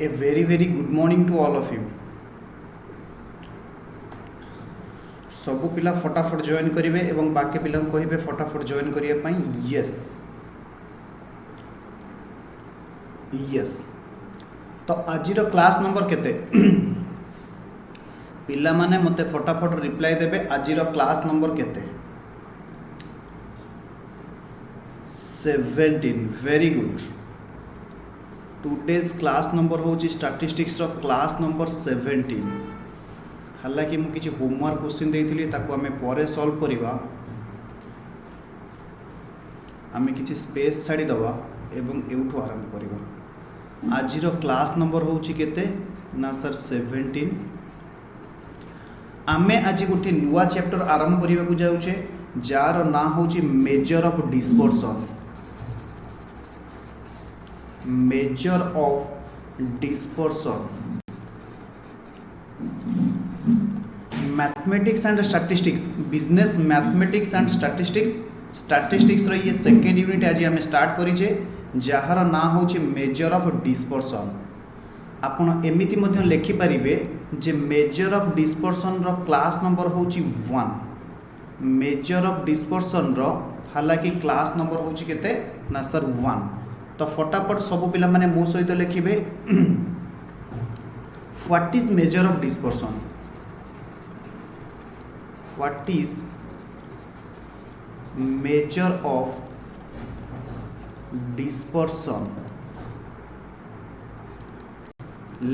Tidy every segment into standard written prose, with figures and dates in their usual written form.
A very good morning to all of you. सबु पिला फटाफट जॉइन करेंगे एवं बाकी पिला कहे फटाफट जॉइन करने यस यस। तो आज क्लास नंबर केते पिला माने मते फटाफट रिप्लाई देबे। आज क्लास नंबर केते 17। Very good. Today's class number होची स्टैटिस्टिक्स रो क्लास नंबर 17। हालांकि मुझे किसी होमवर्क क्वेश्चन देती ताको आमे परे सॉल्व करिवा। आमे किसी स्पेस छाड़ी दवा एवं एउठो आरंभ करिवा। आज क्लास नंबर होची केते ना सर 17। आमे आज गोटे नुआ चैप्टर आरंभ करिवा को जाउछे जार ना होची measure of dispersion. Measure of dispersion. Mathematics and statistics, business mathematics and statistics रो ये सेकेंड यूनिट आज आम स्टार्ट करिछे जार ना होची मेजर ऑफ डिस्पर्शन। आपण एमिति मध्य लिखि परिबे जे मेजर ऑफ डिस्पर्शन रो क्लास नंबर होची 1। मेजर ऑफ डिस्पर्शन रो हालांकि क्लास नंबर होची केते ना सर 1। तो फटाफट सब पिला माने मो सहित लिखिबे what is measure of dispersion. What is measure of dispersion.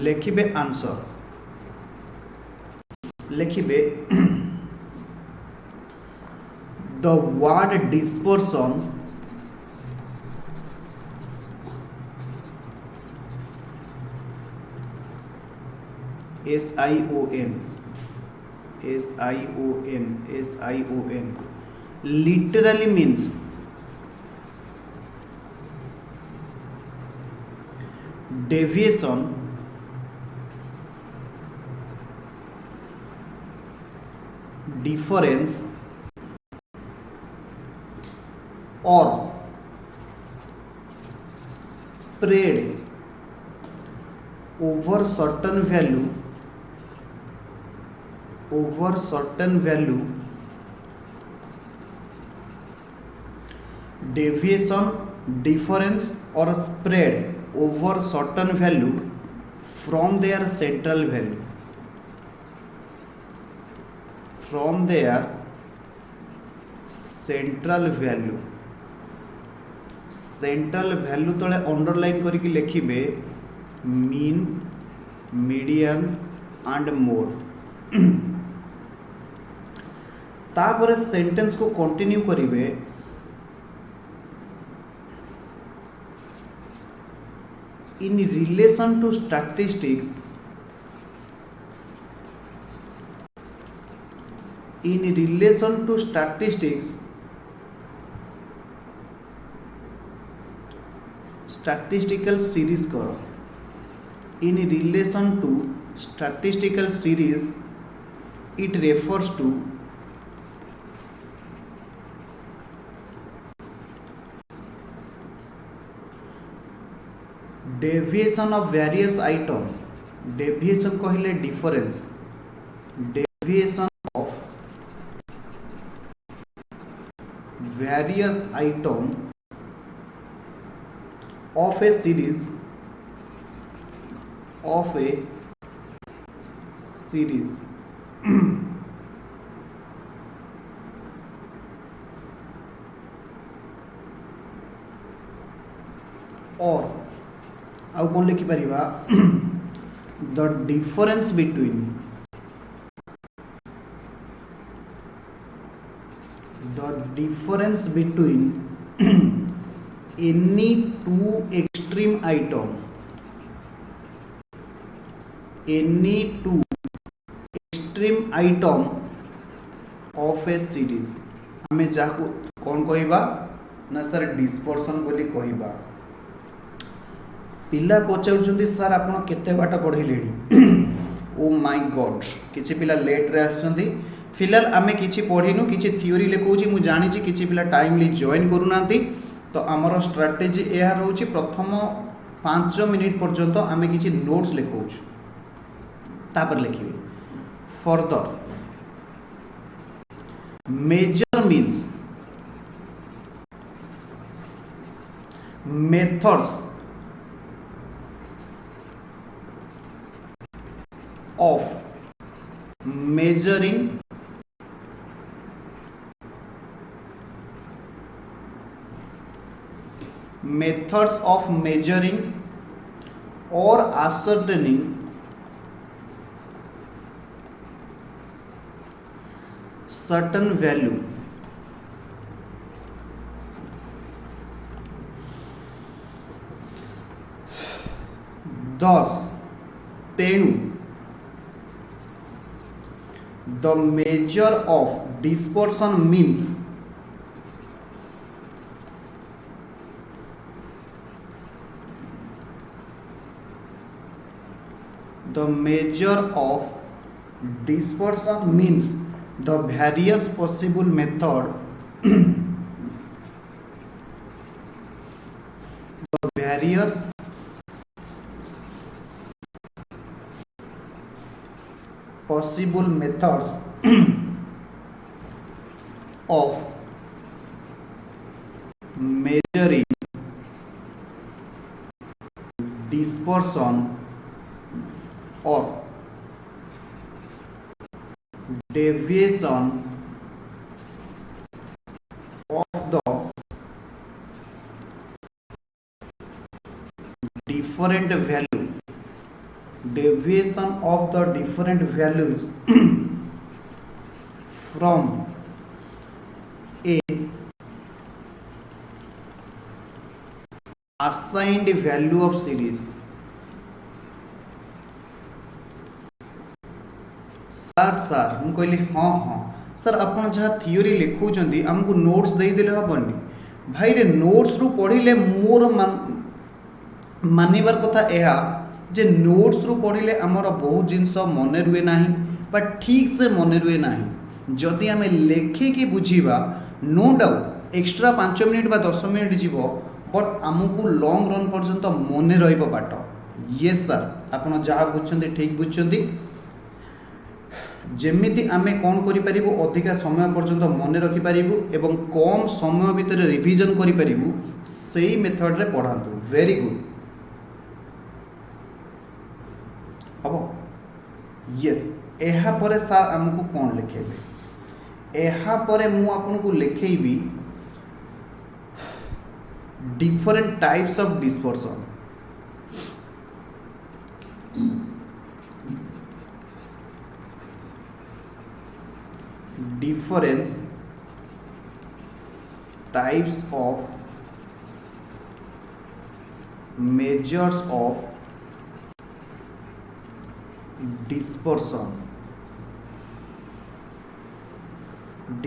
लिखिबे आंसर लिखिबे the word dispersion SION literally means deviation difference or spread over certain value deviation difference or spread over certain value from their central value central value तले underline करके लिखिबे mean median and mode. तापर sentence को continue करिवे in relation to statistics statistical series करो। In relation to statistical series it refers to deviation of various item। deviation कहले difference, deviation of various item of a series और आउ कौन लिखि परिबा the difference between any two extreme item of a series आमे जाको कौन कहबा ना सर डिस्पर्शन बोली कहबा। पिला पचारुछंती सर आपण केते बाटा पढिलेनी ओ माय गॉड किछि पिला लेट रे आछंती। फिलहाल आमे किछि पढिनु किछि थ्योरी लेखौछि मु जानि छि किछि पिला टाइमली जॉइन करूनांती। तो आमर स्ट्राटेजी यह रोचे प्रथम 5 मिनिट पर्यंत आम कि नोट्स लिखौ तापर लिखिए further measure means methods of measuring or ascertaining certain value thus तेणु the measure of dispersion means the measure of dispersion means the various possible method the various possible methods of measuring dispersion or deviation of the different value deviation of the different values from a assigned value of series sir मु कहली हाँ हाँ sir आपन जहाँ theory लिखुचंदी हमको notes दे देले हबनी भाई रे नोट्स रु पढ़िले मोर मानिबार कथा एहा जे नोट्स रु पढ़िले आमर बहुत जिनस मन रुए नाही बा ठीक से मन रुए नाही जदि आमे लेखिकी बुझीबा नो डाउट एक्स्ट्रा 5 मिनिट बा 10 मिनिट जीवो बट आमको लॉन्ग रन पर्यंत मन रहिबो बाट यस सर आपन जहाँ बुझछंदी ठीक बुझछंदी जेमिति आमे कौन करि परिबो अधिका समय पर्यंत मन रखि परिबो एवं कम समय भितर रिवीजन करि परिबो सेही मेथड रे पढ़ांतु वेरी गुड हबो यस एहा परे सर हमको कौन लिखेबे एहा परे मु आपनको लिखेबी different types of dispersion difference types of measures of dispersion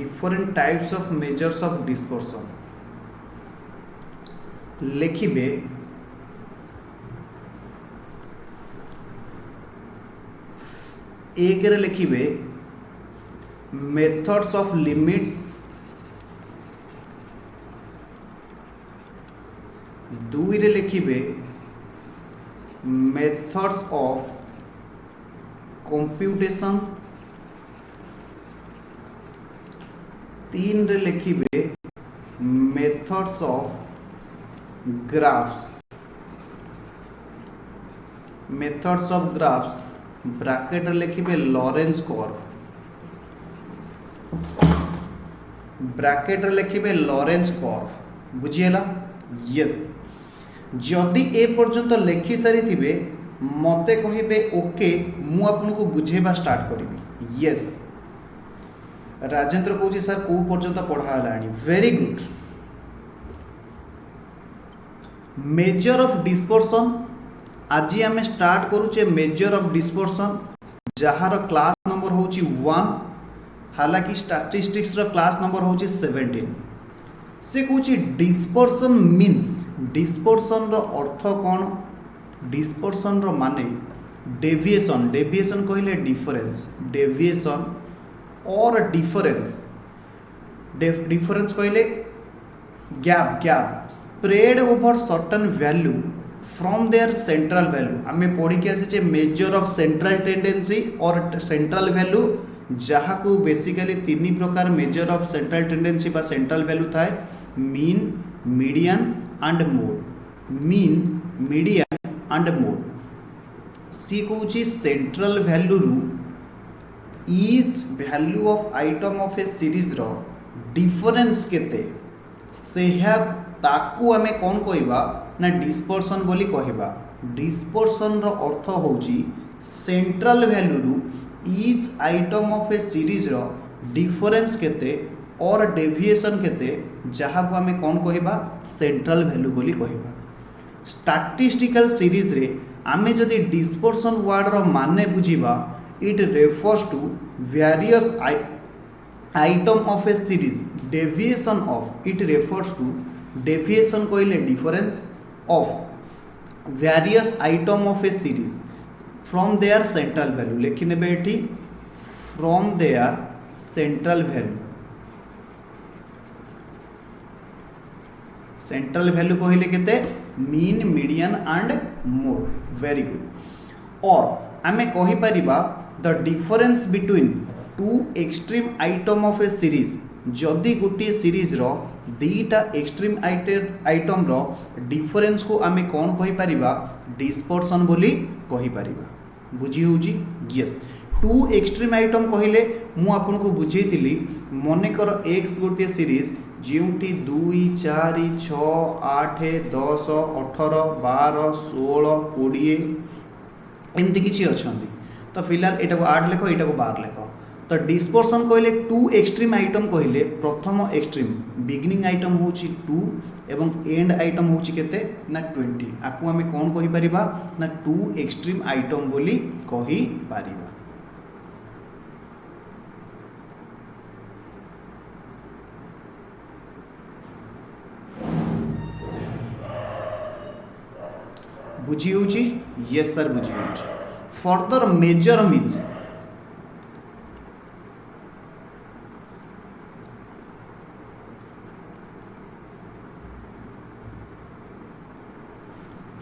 different types of measures of dispersion लिखिबे एक रे लिखिबे methods of limits दुई रे लिखिबे methods of computation तीन रे लिखिबे methods of graphs methods of graphs bracket रे लिखिबे लॉरेंस कर्व ब्रैकेट लिखे Lawrence curve बुझीला yes जदि ए पर्यंत लिखि सारी थिबे मते कहिबे ओके मु आपनको बुझेबा स्टार्ट करिबी यस राजेंद्र कहूँ सर को पर्यंत पढ़ालानी very good measure of dispersion आज आम स्टार्ट करुचे मेजर ऑफ डिस्पर्सन जार क्लास नंबर होची 1 हालांकि स्टैटिस्टिक्स रो क्लास नंबर होची 17 से कहूँ डिस्पर्सन मीन्स डिस्पर्सन रो अर्थ कौन डिस्पर्सन रो माने डेविएशन डेविएशन कहले डिफरेंस डेविएशन और डिफरेंस डिफरेंस कहले gap gap spread over certain value from their central value आम पढ़ी के आसी मेजर ऑफ सेंट्रल टेंडेंसी और सेंट्रल वैल्यू जहाँ को बेसिकली तीन प्रकार मेजर ऑफ सेंट्रल टेंडेंसी बा सेंट्रल वैल्यू थाए mean median and mode mean median and mode सी कहूँ सेंट्रल वैल्यू रु each value of item of a series रो डिफरेंस केते से ताकू आमे कौन कहवा ना डिस्पर्सन बोली कहवा डिस्पर्सन रो अर्थ होची सेंट्रल वैल्यू रु each item of a series रो डिफरेंस केते और डेविएशन केते जहाँ को आमे कौन कहवा सेंट्रल वैल्यू बोली कहवा स्टैटिस्टिकल सीरीज रे आमे जदि डिस्पर्सन वर्ड रो माने बुझीबा it refers to various item of a series deviation of it refers to deviation कहले difference of various item of a series from their central value लिखी ने बेठी from their central value central value कहले केते mean median and mode very good और आमे कहि परिबा the difference between two extreme item of a series जदि गोटे सीरीज रो दीटा एक्सट्रीम आइटम रो डिफरेंस को आमे कौन कहि परिबा डिस्पर्सन बोली कहि परिबा बुझी होउजी यस टू एक्सट्रीम आइटम कहले मु आपन को बुझेइतिली मने कर एक्स गोटे सीरीज जोटी 2 4 6 8 10 18 12 16 20 एमती किसी अच्छा तो फिलहाल यहाँ को 8 लेख यहाँ को 12 लेख तो डिस्पर्सन कहले टू एक्सट्रीम आइटम कहले प्रथम एक्सट्रीम बिगिनिंग आइटम हूँ 2 एवं एंड आइटम हूँ केते ना 20 आपको आम कौन कहि परिबा ना टू एक्सट्रीम आइटम बोली कहि परिबा बुझी होची यस सर बुझी होची further measure means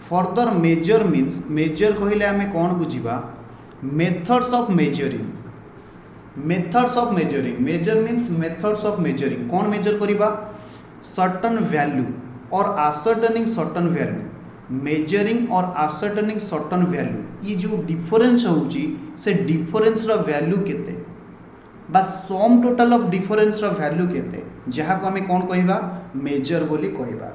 further measure means measure कहले आमे कौन बुझीबा methods of measuring measure means methods of measuring कौन मेजर करिबा सर्टन वैल्यू और आसर्टनिंग सर्टन वैल्यू मेजरिंग और आसर्टनिंग सर्टन वैल्यू ये जो डिफरेंस होची से डिफरेंस रा वैल्यू केते बा सम टोटल ऑफ डिफरेंस रा वैल्यू केते जहाँ को आमे कौन कहबा मेजर बोली कहबा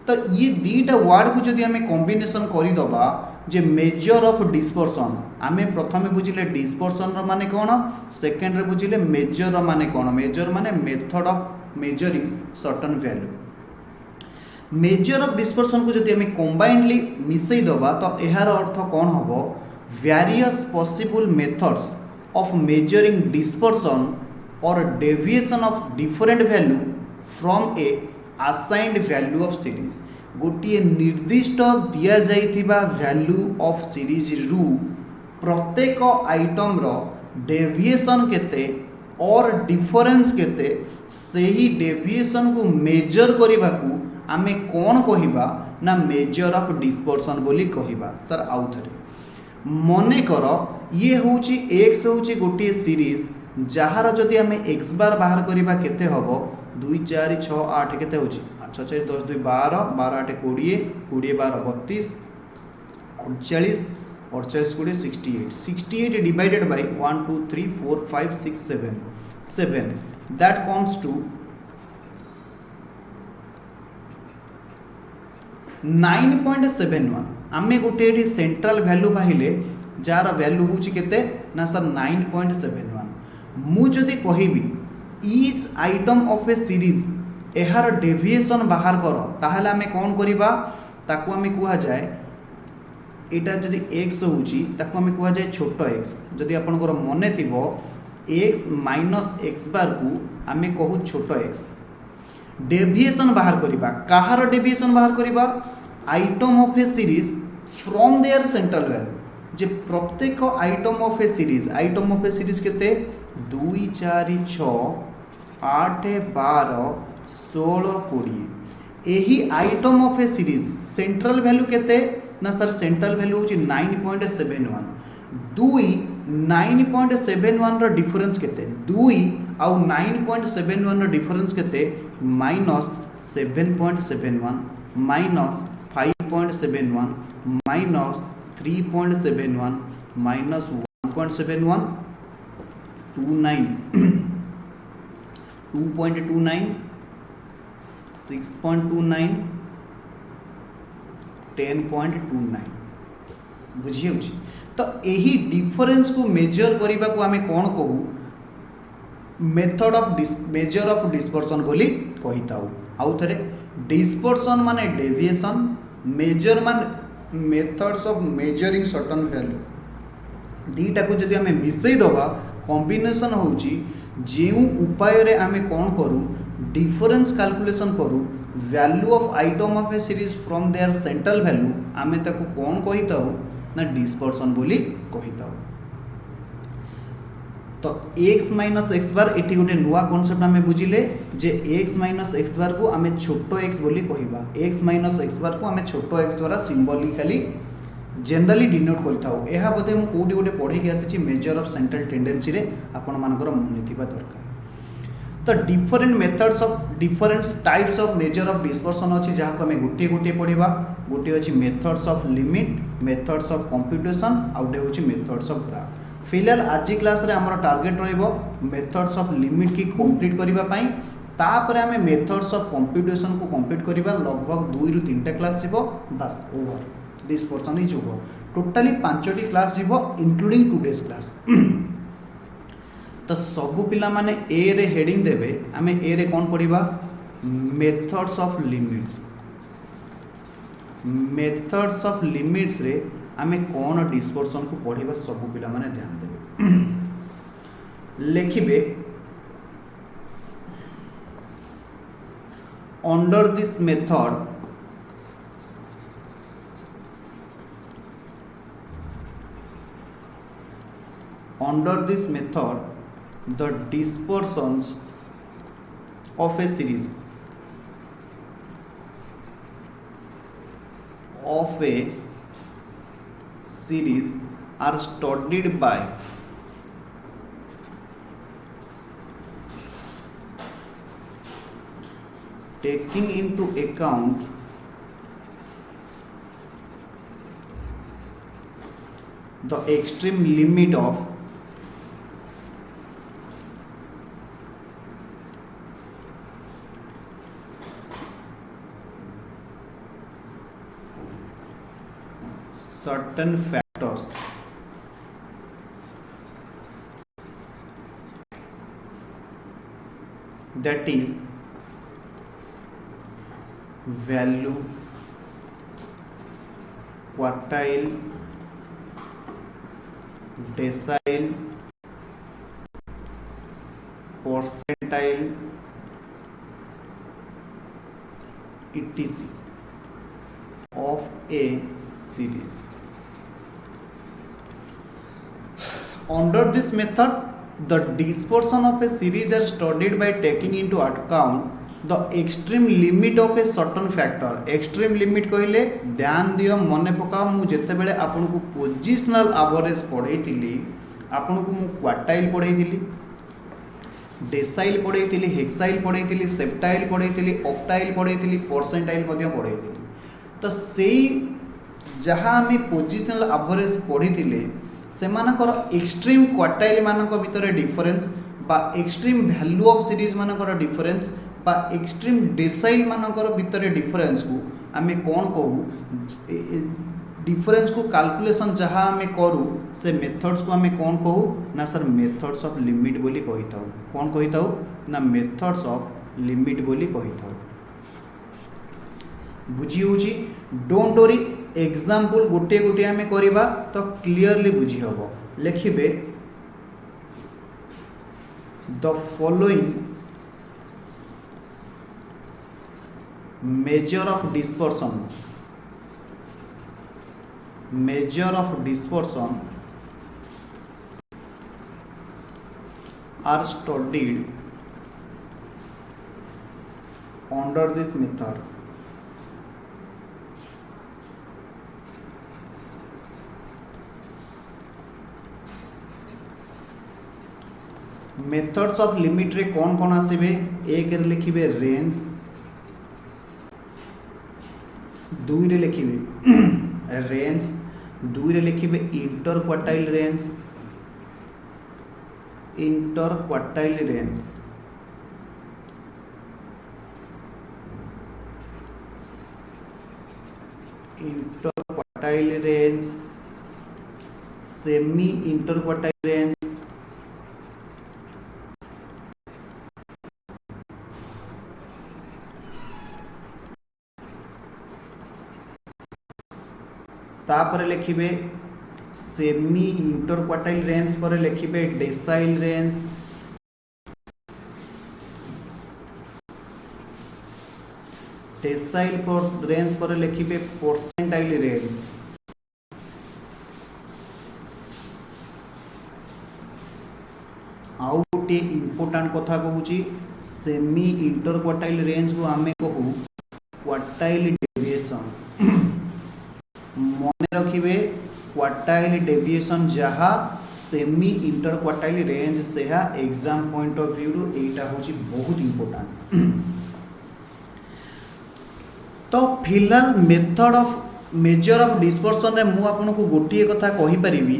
तो ये दीटा वर्ड को जदि आमे कॉम्बिनेशन करि दबा जे मेजर ऑफ डिस्पर्सन आमे प्रथमे बुझिले डिस्पर्सन रो माने कोन सेकंड रे बुझिले मेजर रो माने कोन मेजर माने method of measuring certain value major of dispersion को जदि आमे कंबाइनली मिसई दबा तो एहार अर्थ कौन हबो various possible methods of measuring dispersion और deviation of different value from a assigned value of series गोटे निर्दिष्ट दिया जाइथिबा वैल्यू ऑफ सीरीज रु प्रत्येक आइटम रो डेविएशन केते और डिफरेंस केते सही डेविएशन को मेजर करबा को आमे कौन कहिबा ना मेजर ऑफ डिस्पर्सन बोली कहिबा सर आउ थरे मने कर ये होची x होची गोटे सीरीज जहार जदि आमे x बार बाहर करबा केते हबो 2 4 6 8 केते होची 8 4 10 2 12 12 8 20 20 12 32 39 48 20 68 68 divided by 1 2 3 4 5 6 7 that comes to 9.71 आमे गोटे सेंट्रल वैल्यू पाइले जार वैल्यू होची केते ना सर 9.71 मु जदि कहिबी each item of a series एहार डेविएशन बाहर कर ताहले आमे कौन करिबा ताकू आमे कुहा जाए एटा जदि x होची ताकू आमे कुहा जाए छोटो x जदि आपनकर मने थिबो x माइनस x बार को आमे कहू छोटो x डेविएशन बाहर करिबा काहार डेविएशन बाहर करिबा item of a series from their central value जे प्रत्येक आइटम ऑफ ए सीरीज केते 2 4 6 8 12 16 20 यही item of a series central value केते ना सर सेंट्रल वैल्यू होची 9.71 दुई 9.71 रो डिफरेंस केते दुई आउ 9.71 रो डिफरेंस केते माइनस 7.71 माइनस 5.71 माइनस 3.71 माइनस 1.71 29 2.29 6.29 10.29 बुझी होची तो यही डिफरेंस को मेजर करने को आम कौन कहू method of measure of dispersion बोली कही थाउ आउ थे डिस्पर्सन माने डेविएशन मेजर मान methods of measuring certain value दीटा को जदि आम मिसई दबा कॉम्बिनेशन होची जो उपाय रे आम कौन करूँ डिफरेंस कैलकुलेशन करूँ value of item of a series from their central value आम ताको कौन कही थाउ ना डिस्पर्सन बोली कही थाउ तो एक्स माइनस एक्स बार एटी गोटे नुआ कॉन्सेप्ट आम बुझिले जे एक्स माइनस एक्स बार को आम छोट एक्स बोली कहबा एक्स माइनस एक्स बार को आम छोट एक्स द्वारा सिंबॉलिकली जनरली डिनोट करथाउ एहा बोधे मु कोडी गोटे पढ़े के आसी मेजर ऑफ सेंट्रल टेंडेंसी रे आपण मानकर मन थिबा दरकार तो different methods of different types of measure of dispersion अच्छी जहाँ को आम गोटे गोटे पढ़ा गोटे अच्छी methods of limit methods of computation आउ गोटे हूँ मेथड्स ऑफ ग्राफ फिलहाल आज क्लास रे हमर टारगेट रहिबो मेथड्स ऑफ लिमिट की कंप्लीट करिबा पई तापर आम मेथड्स ऑफ कंप्यूटेशन को कंप्लीट करिबा लगभग 2 रु 3 टा क्लास जीवो बस over dispersion is over totally 5टी क्लास जीवो इंक्लूडिंग टुडेज क्लास तो सबु पिला माने ए रे हेडिंग देबे आम ए रे कौन पढ़ा मेथड्स ऑफ लिमिट्स रे आम कौन डिस्पर्सन को पढ़ा सबु पिला माने ध्यान देबे लिखिबे under this method the dispersions of a series are studied by taking into account the extreme limit of certain factors that is value quartile decile percentile etc of a series. Under this method, the dispersion of a series are studied by taking into account the extreme limit of a certain factor. Extreme limit कहले ध्यान दियो मन पकाओ मु जेते बेले आपन को पोजिशनल एवरेज पढ़ाई थिली आपन को मु क्वार्टाइल पढ़ाई थिली डेसाइल पढ़ाई थिली हेक्साइल पढ़ाई थिली सेप्टाइल पढ़ाई थिली ऑक्टाइल पढ़ाई थिली परसेंटाइल मध्य पढ़ाई थिली तो सेई जहाँ आम पोजिशनल एवरेज पढ़ी से एक्सट्रीम क्वार्टाइल मानक भितर डिफरेंस बा एक्सट्रीम वैल्यू ऑफ सीरीज मानकर डिफरेंस बा एक्सट्रीम डेसाइल मानकर भितर डिफरेंस को आम कौन कहू डिफरेंस को कैलकुलेशन जहाँ आम करूँ से मेथड्स को आम कौन कहू ना सर मेथड्स ऑफ लिमिट बोली कही था कौन कही था ना मेथड्स ऑफ लिमिट बोली कही था बुझी होची डोंट वरी एग्जाम्पल गोटे गोटे आम करवा तो क्लीयरली बुझी हम लिखिबे the following measure of dispersion are studied under this method methods of limit रे कौन कौन आसीबे एक रे लिखिबे रेंज दुई रे लिखिबे रेंज दुई रे लिखिबे inter quartile range inter quartile range inter quartile range semi inter quartile range तापर लिखिबे सेमी इंटर क्वार्टाइल रेंज पर लिखिबे डेसाइल रेंज डेसाइल पर रेंज पर लिखिबे परसेंटाइल रेंज आउ गोटे इंपोर्टाट कथा कहूँ सेमी इंटर क्वार्टाइल रेंज को आमे कहू क्वार्टाइल डेविएशन मन रखिए क्वार्टाइल डेविएशन जहाँ सेमी इंटर क्वार्टाइल रेंज से एग्जाम पॉइंट ऑफ व्यू रू एटा होची बहुत इंपोर्टाट। तो फिलहाल method of measure of dispersion रे मु आपन को गोटिए कथा कहि परिबी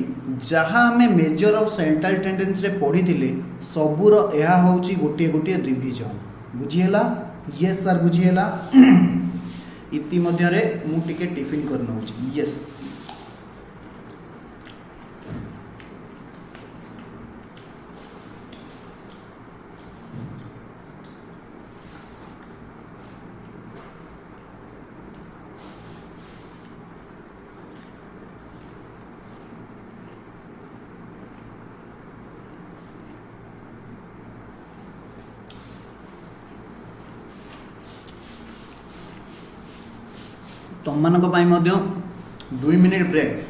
जहाँ आमे मेजर ऑफ सेंट्रल टेंडेंसी रे पढ़ी थिले सबुर एहा होची गोटिए गोटिए रिवीजन बुझिएला यस सर बुझिएला इति मध्य रे मु टिके टिफिन करना होची यस तुम मानक पाई मध्य 2 मिनिट ब्रेक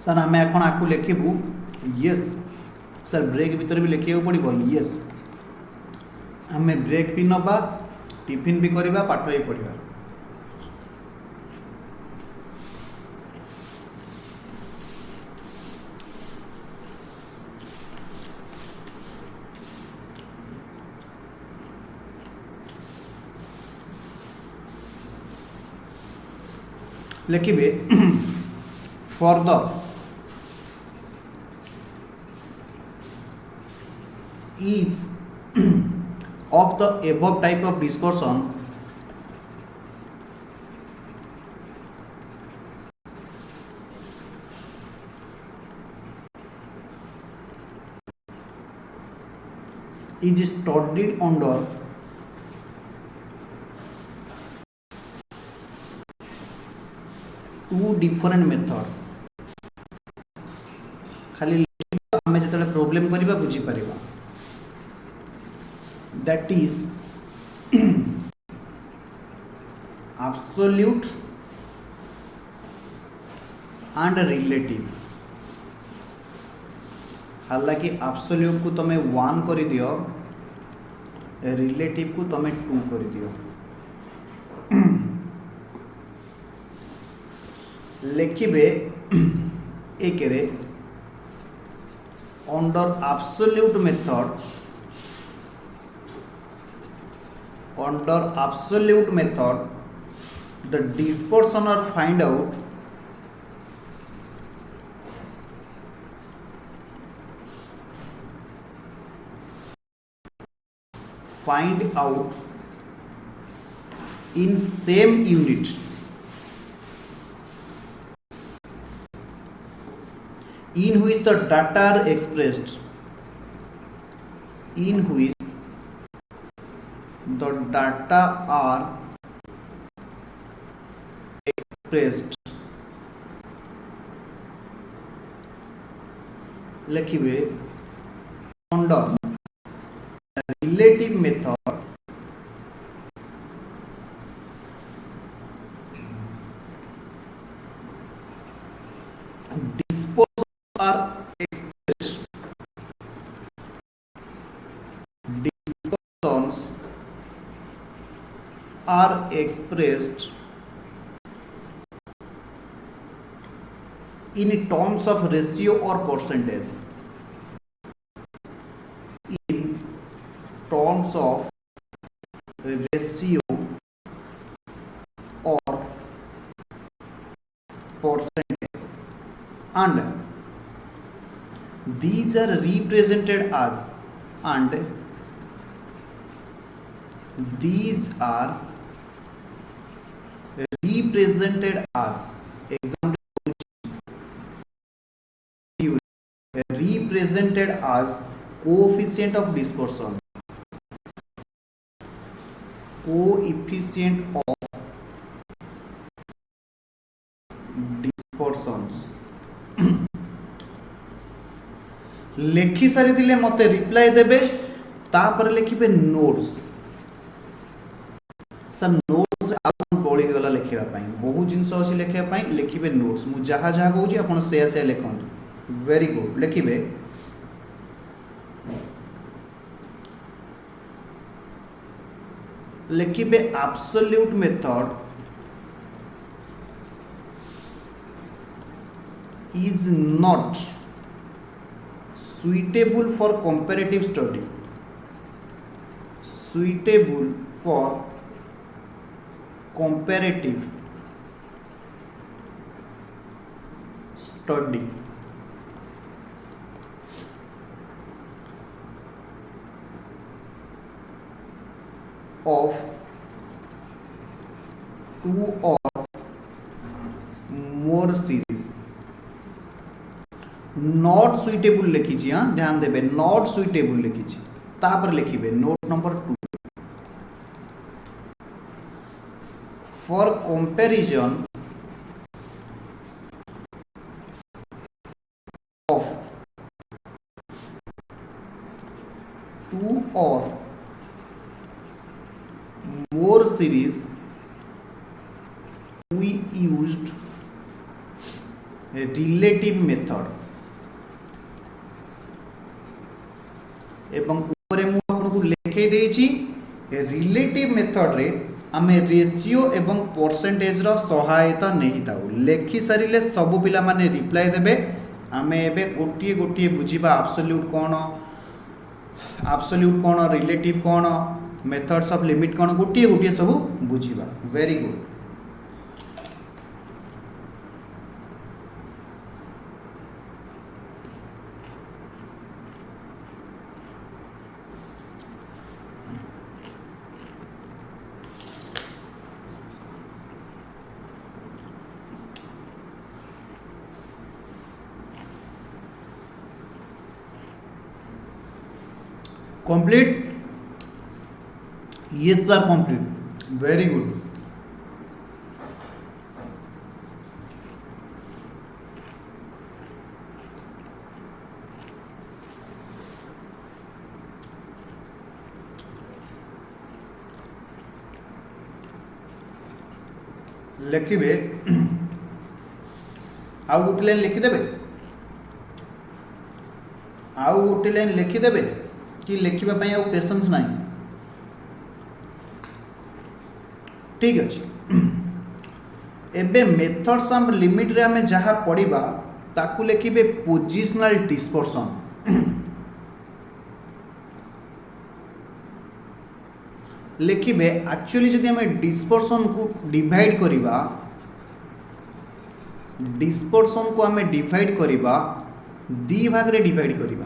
सर आम एखन आपको लिखबू यस सर ब्रेक भीतर भी लिखा पड़ो यस आम ब्रेक भी नवा टिफिन भी करवा पाठ भी पढ़ा लिखिए for the each of the above type of dispersion is studied under two different method खाली आम जो प्रॉब्लम करवा बुझी Paribas that is absolute and relative हालांकि absolute को तमें 1 कर दियो relative को तमें 2 कर दियो लिखिबे एक रे under absolute method under absolute method the dispersion or find out in same unit in which the data are expressed in which the data are expressed लिखिए under relative method dispersons are expressed dispersons are expressed in terms of ratio or percentage. In terms of ratio or percentage, and these are represented as example, represented as coefficient of dispersion, coefficient of dispersions. लेखि सारी दिले मते reply देबे तापर लिखिबे notes sir notes आपन पढि गला लिखिबा पई बहुत जिंस अछि लिखिबा पई लिखिबे नोट्स मु जहा जहा कहूची आपन से लिखंतु वेरी गुड लिखिबे लिखिबे absolute method is not suitable for comparative study, suitable for comparative study of two or more series. Not suitable लिखी हाँ ध्यान देवे नॉट सुइटेबल लिखी तापर लिखिबे note number 2 for comparison of two or more series we used relative method एवं ऊपर मु आपको लिखे देछि रिलेटिव मेथड रे आमे रेशियो एवं परसेंटेज रो सहायता नहीं ताऊ लेखि सारिले सब पिला माने रिप्लाई देबे आमे एबे गोटिए गोटिए बुझिबा एब्सोल्यूट कोन रिलेटिव कोन मेथड्स ऑफ लिमिट कोन गोटिए गोटिए सब बुझिबा very good complete yes sir complete very good लिखिबे आउ गोटे लाइन लिखिदेबे आउ गोटे लाइन लिखिदेबे कि लिखिबा पई आउ पेशेंस नाही ठीक अछि एबे मेथड्स एंड लिमिट रे हमें जहा पढिबा ताकू लिखिबे पोजिशनल डिस्पर्शन लिखिबे एक्चुअली जदि हमें डिस्पर्शन को डिवाइड करिबा डिस्पर्शन को हमें डिवाइड करिबा दी भाग रे डिवाइड करिबा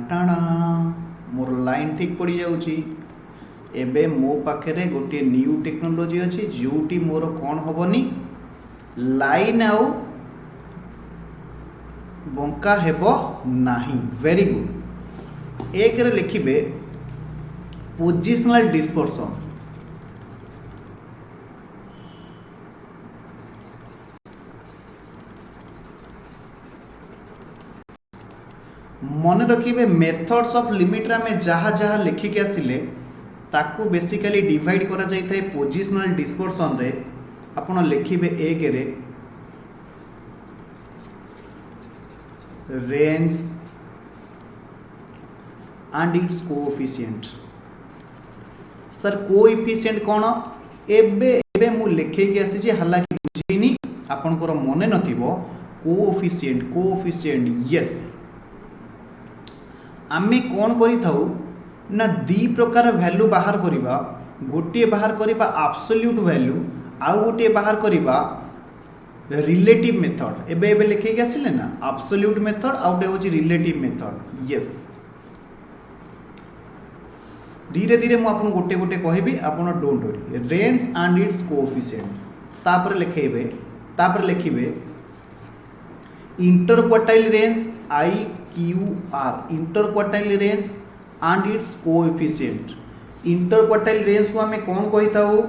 टाटा मोर लाइन ठीक पड़ी जाउची एबे मो पाखे गोटे न्यू टेक्नोलोजी अच्छी जोटी मोर कौन हेनी लाइन आउ बंका हेब नाही वेरी गुड एक रे लिखिबे पोजिशनल डिस्पर्शन मन रखिए मेथड्स ऑफ लिमिट रे आमे जहाँ जहाँ लिखिक आसिले ताकू बेसिकली डिवाइड करा जाइए पोजिशनल डिस्पर्सन रे आपण लिखिबे एक रे range and its coefficient. Sir coefficient कौन एबे एबे मु लिखेकी आसी हालांकि बुझीनी आपनकर मने नथिबो कोएफिशिएंट कोएफिशिएंट यस आमे कौन करि थाउ ना दी प्रकार वैल्यू बाहर करिबा गोटे बाहर करिबा एब्सोल्यूट वैल्यू आउ गोटे बाहर करिबा रिलेटिव मेथड एबे एबे लिखेकी आसिले ना एब्सोल्यूट मेथड आउ गोटे होची रिलेटिव मेथड यस धीरे धीरे मु आपन गोटे गोटे कहबी आपन don't worry range and its coefficient तापर लिखिबे inter quartile range I Q R inter quartile range and its coefficient. Inter quartile range को हमें कौन कहि थाउ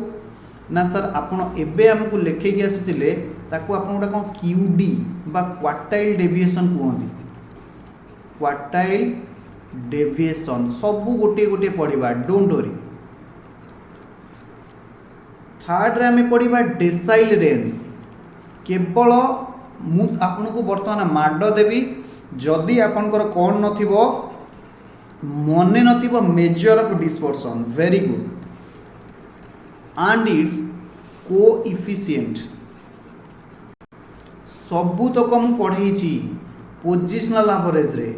ना सर आपन एबे हमकु लिखेकी आसीतिले ताकू आपन गोटा कोन क्यूडी बा क्वार्टाइल डेविएशन कहंदी क्वार्टाइल डेविएशन सबू गोटे गोटे पढ़ा डोंट वरी। थर्ड रे हमें पढ़ा डेसाइल रेंज केवल मु आपन को वर्तमान माड देवी जदि आपनकर कौन नथिबो मने नथिबो measure of dispersion very good and its coefficient सबू तक मु पढ़ेछि पोजिशनल एवरेज रे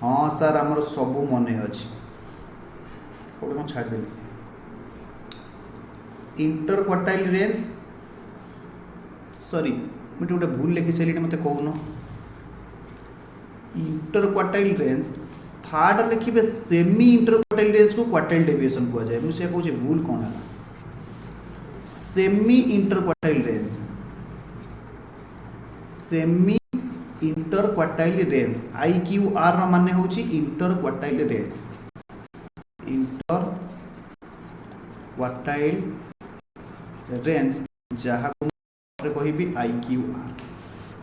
हाँ सर आमर सबू मन अच्छी कौन छाड़देली इंटर क्वार्टाइल रेंज सॉरी मुझे गोटे भूल लिखी चली मत कौन इंटर क्वार्टाइल रेंज थर्ड लिखे सेमी इंटर क्वार्टाइल रेंज को क्वार्टाइल डेविएशन कह जाए मुझे कहूँ भूल कौन है semi inter quartile range semi inter quartile range I Q are माने होची inter quartile range inter quartile range जहाँ कहबी आई क्यू आर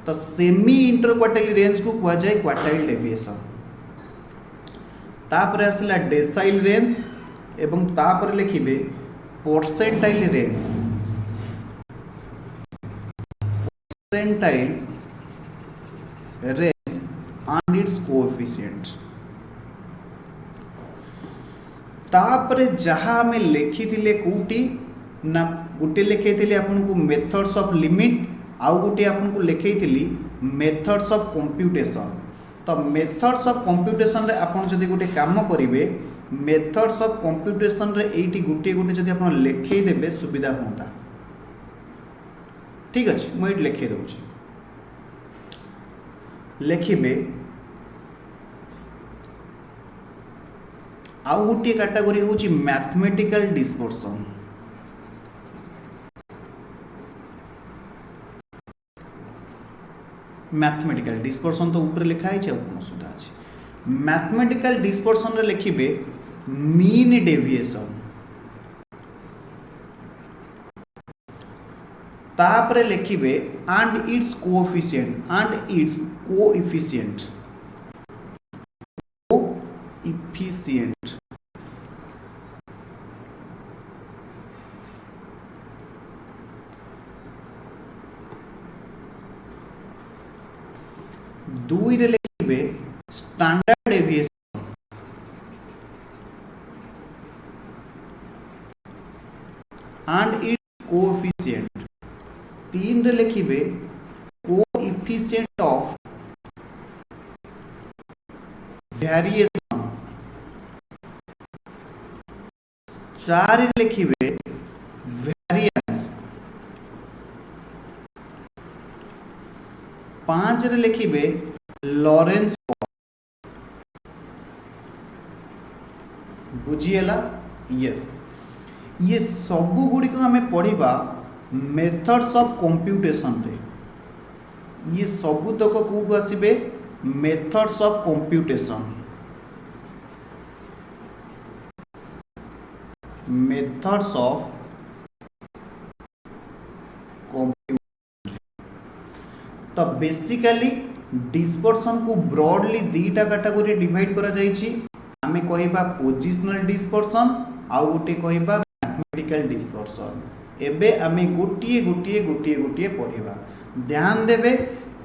तो सेमी इंटर क्वार्टाइल रेंज को कह जाए क्वार्टाइल डेविएशन तापर आसला डेसाइल रेंज एवं तापर लिखिबे percentile range percentile range and its coefficient तापर जहाँ हमें लिखी थिले कोटी ना गोटे लिखे आपन को मेथड्स ऑफ लिमिट आउ गोटे आपन को लिखई मेथड्स ऑफ कंप्यूटेशन तो मेथड्स ऑफ कंप्यूटेशन रे आपन जदि गोटे काम करिवे मेथड्स ऑफ कंप्यूटेशन रे एटी गोटे गोटे जदि आपन लिखई देबे सुविधा होता ठीक अछि मैं लिखई दउछि लिखिबे आउ गोटे कैटेगरी होची मैथमेटिकल डिस्पर्सन मैथमेटिकल डिस्पर्सन तो ऊपर लिखा है कौन सुधा अच्छे मैथमेटिकल डिस्पर्सन रे लिखिबे मीन डेविएशन तापर लिखिबे and its coefficient and its coefficient coefficient दुई रे लिखिबे standard deviation and its coefficient तीन रे लिखिबे कोएफिशिएंट ऑफ वेरिएशन चार रे लिखिबे वेरिएंस पांच रे लिखिबे लॉरेंस बुझीला यस ये सबू गुड़ी को हमें पढ़ा मेथड्स ऑफ कंप्यूटेशन रे ये सबू तक कौटू आसबे methods of computation methods of computation तो बेसिकली डिस्पर्सन को ब्रॉडली दीटा कैटेगरी डिवाइड करा जायछि आमे कहिबा पोजिशनल डिस्पर्सन आउ गोटे कहिबा मैथमेटिकल डिस्पर्सन एबे आमे गोटिए गोटिए गोटिए गोटिए पढ़िबा ध्यान देबे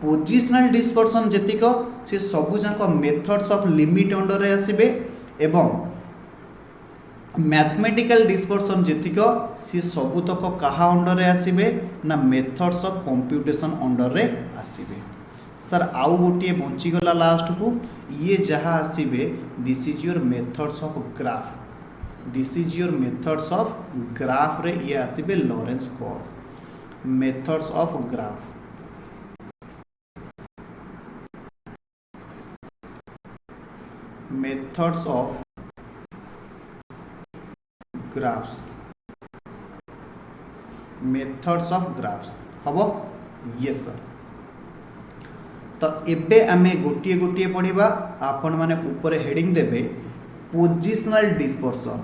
पोजिशनल डिस्पर्सन जतिक से सबु जाक मेथड्स ऑफ लिमिट अंडर रे आसीबे एवं मैथमेटिकल डिस्पर्सन जतिक सी सबुतक कहा अंडर रे आसीबे ना मेथड्स ऑफ कंप्यूटेशन अंडर रे आसीबे सर आउ गोटे बंचीगला लास्ट को ये जहाँ आसीबे this is your methods of graph this is your methods of graph रे ये आसीबे Lorenz curve methods of graph methods of graphs methods of graphs हबो यस सर तो एबे आमे गोटिए गोटिए पढ़िबा आपण माने ऊपर हेडिंग देबे पोजिशनल डिस्पर्सन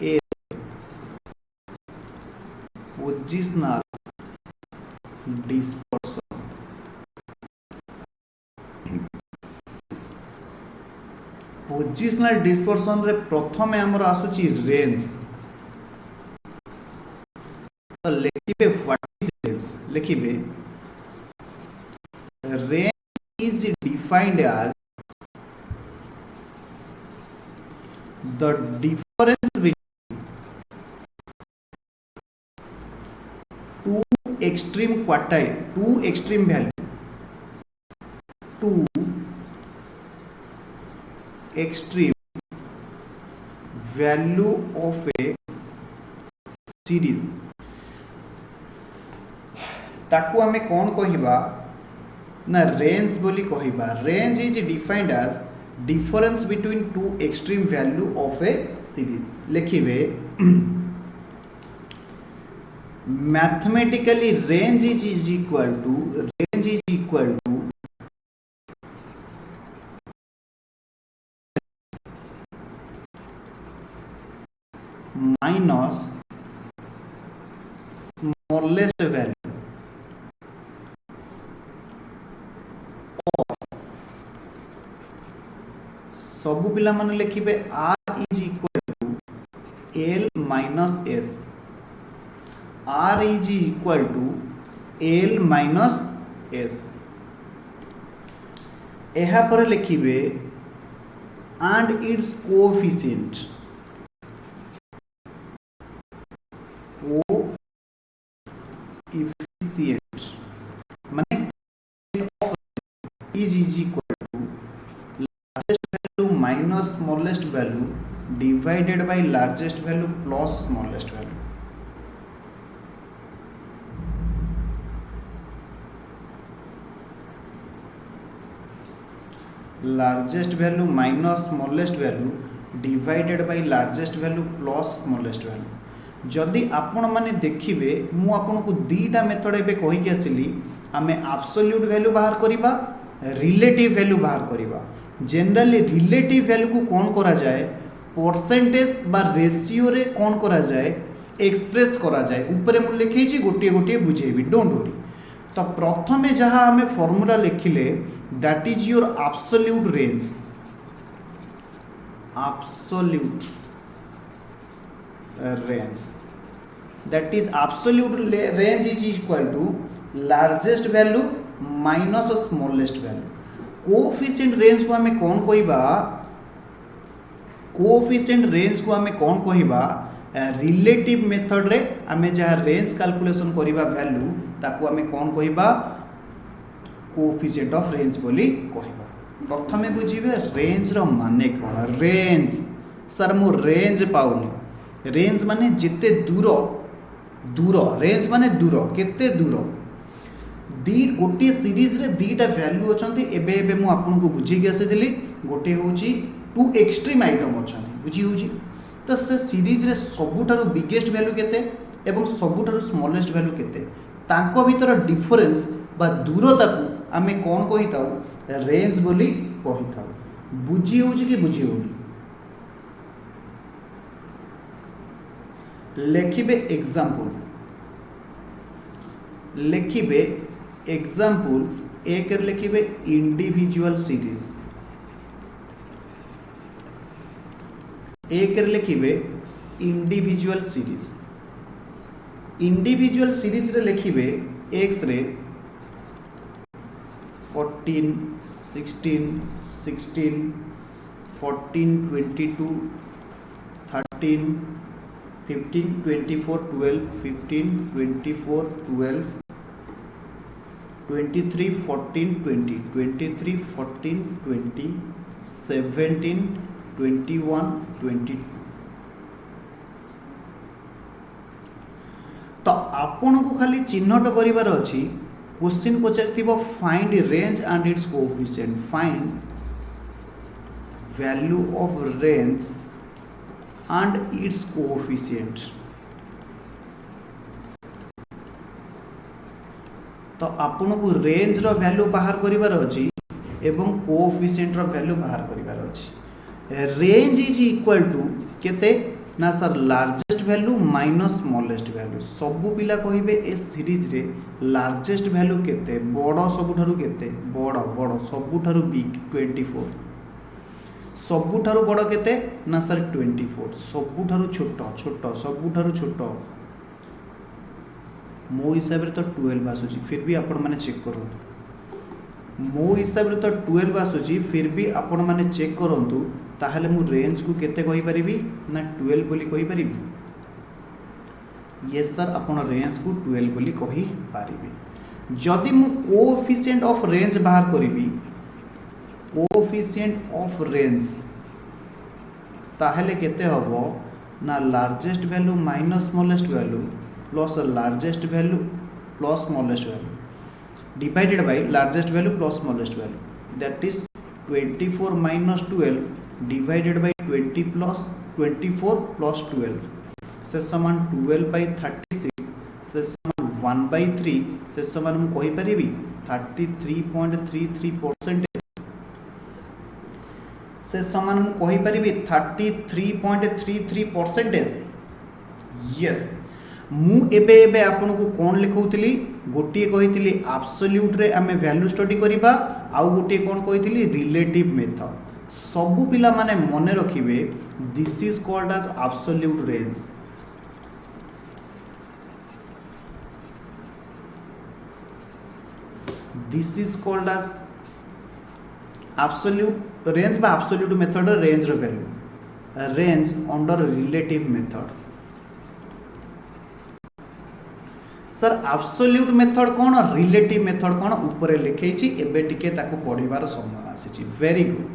ए पोजिशनल डिस्पर्सन पोजिशनल डिस्पर्सन रे प्रथमे हमर आसुची रेंज तो लिखिबे व्हाट इज रेंज लिखिबे range is defined as the difference between two extreme quartile two extreme value two extreme value of a series ताकू आमे कौन कहिबा ना रेंज बोली कहिबा range is defined as difference between two extreme value of a series लिखिबे mathematically range is equal to minus smallest value सबु पिला माने लिखिबे r is equal to l minus s r is equal to l minus s एहा पर लिखिबे and its coefficient माने is equal minus smallest value divided by largest value plus smallest value largest value minus smallest value divided by largest value plus smallest value जदि आपण माने देखिबे मु आपन को दीटा मेथड एबे कहि के आसिली आमे एब्सोल्यूट वैल्यू बाहर करिबा रिलेटिव वैल्यू बाहर करिबा जनरली रिलेटिव वैल्यू को कौन करा जाए परसेंटेज बा रेशियो रे कौन करा जाए एक्सप्रेस करा जाए ऊपर मु लिखै छी गोटिए गोटिए बुझेबी डोंट वरी तो प्रथमे जहाँ आमे फॉर्मूला लिखिले that is your absolute range absolute range that is absolute range is equal to largest value minus smallest value coefficient range को हमें कौन कहिबा कोएफिशिएंट रेंज को हमें कौन कहिबा रिलेटिव मेथड रे हमें जहाँ रेंज कैलकुलेशन करिबा वैल्यू ताको हमें कौन कहिबा कोएफिशिएंट ऑफ रेंज बोली कहिबा प्रथमे बुझिबे रेंज रो माने कोन रेंज सर मो रेंज पाउनी रेंज माने जिते दूर दूर रेंज माने दूर केते दूर दी गोटे सीरीज रे दीटा वैल्यू अछंती एबे एबे मु आपन को बुझी के आसीली गोटे होची टू एक्सट्रीम आइटम अछंती बुझी होची तो से सीरीज रे सबुठारु बिगेस्ट वैल्यू केते एवं सबुठारु स्मॉलेस्ट वैल्यू केते तांको भीतर डिफरेंस बा दूरता को आमे कोन कहिताउ रेंज बोली कहिताउ बुझी होची कि बुझी होनी लिखिबे एग्जांपल एक लिखिबे इंडिविजुअल सीरीज, एक लिखिबे इंडिविजुअल सीरीज। इंडिविजुअल सीरीज रे लिखिबे एक्स रे 14 16 16 14 22 13 15 24 12 15 24 12 23 14 20 23 14 20 17 21 22। तो आपन को खाली चिन्हट करिवार अछि। क्वेश्चन पचारिथिबो find range and its coefficient, find value of range and its coefficient. तो आपन को रेंज रो वैल्यू बाहर करिवार अछि एवं कोएफिशिएंट रो वैल्यू बाहर करिवार अछि। रेंज इज इक्वल टू केते ना sir largest value minus smallest value. सबु पिला कहिबे ए सीरीज रे लार्जेस्ट वैल्यू केते, बड़ सबुठारु केते, बड़ बड़ सबुठारु बिग 24, सबुठारु बड़ केते ना सर 24, सबुठारु छोट छोट सबुठारु छोट मो हिसाब रे तो 12 आसुची, फिर भी आपण माने चेक करंतु। मो हिसाब रे तो 12 आसुची, फिर भी आपण माने चेक करंतु। ताहले मु रेंज को केते कहि परिबी ना 12 बोली कहि परिबी। यस सर आपण रेंज को 12 बोली कहि परिबी। जदि मु कोएफिशिएंट ऑफ रेंज बाहर करिबी, कोएफिशिएंट ऑफ रेंज ताहले केते हबो ना largest value minus smallest value plus largest value plus smallest value divided by largest value plus smallest value, that is 24 minus 12 divided by 20 plus 24 plus 12 से समान 12 by 36 से समान 1 by 3 से समान हम कहि परिबी 33.33% से समान हम कहि परिबी 33.33%। यस मु एबे एबे आपन को कोन लिखौतली, गोटिए कहितली एब्सोल्यूट रे आमे वैल्यू स्टडी करिबा, आउ गोटिए कोन कहितली रिलेटिव मेथड। सबु पिला माने मने रखिबे this is called as absolute range. This is called as absolute range बा एब्सोल्यूट मेथड रेंज रो value, range under relative method. Sir absolute method कोन, रिलेटिव मेथड कोन ऊपर लिखै छी, एबे टिके ताको पढिबार समय आसी छी। Very good.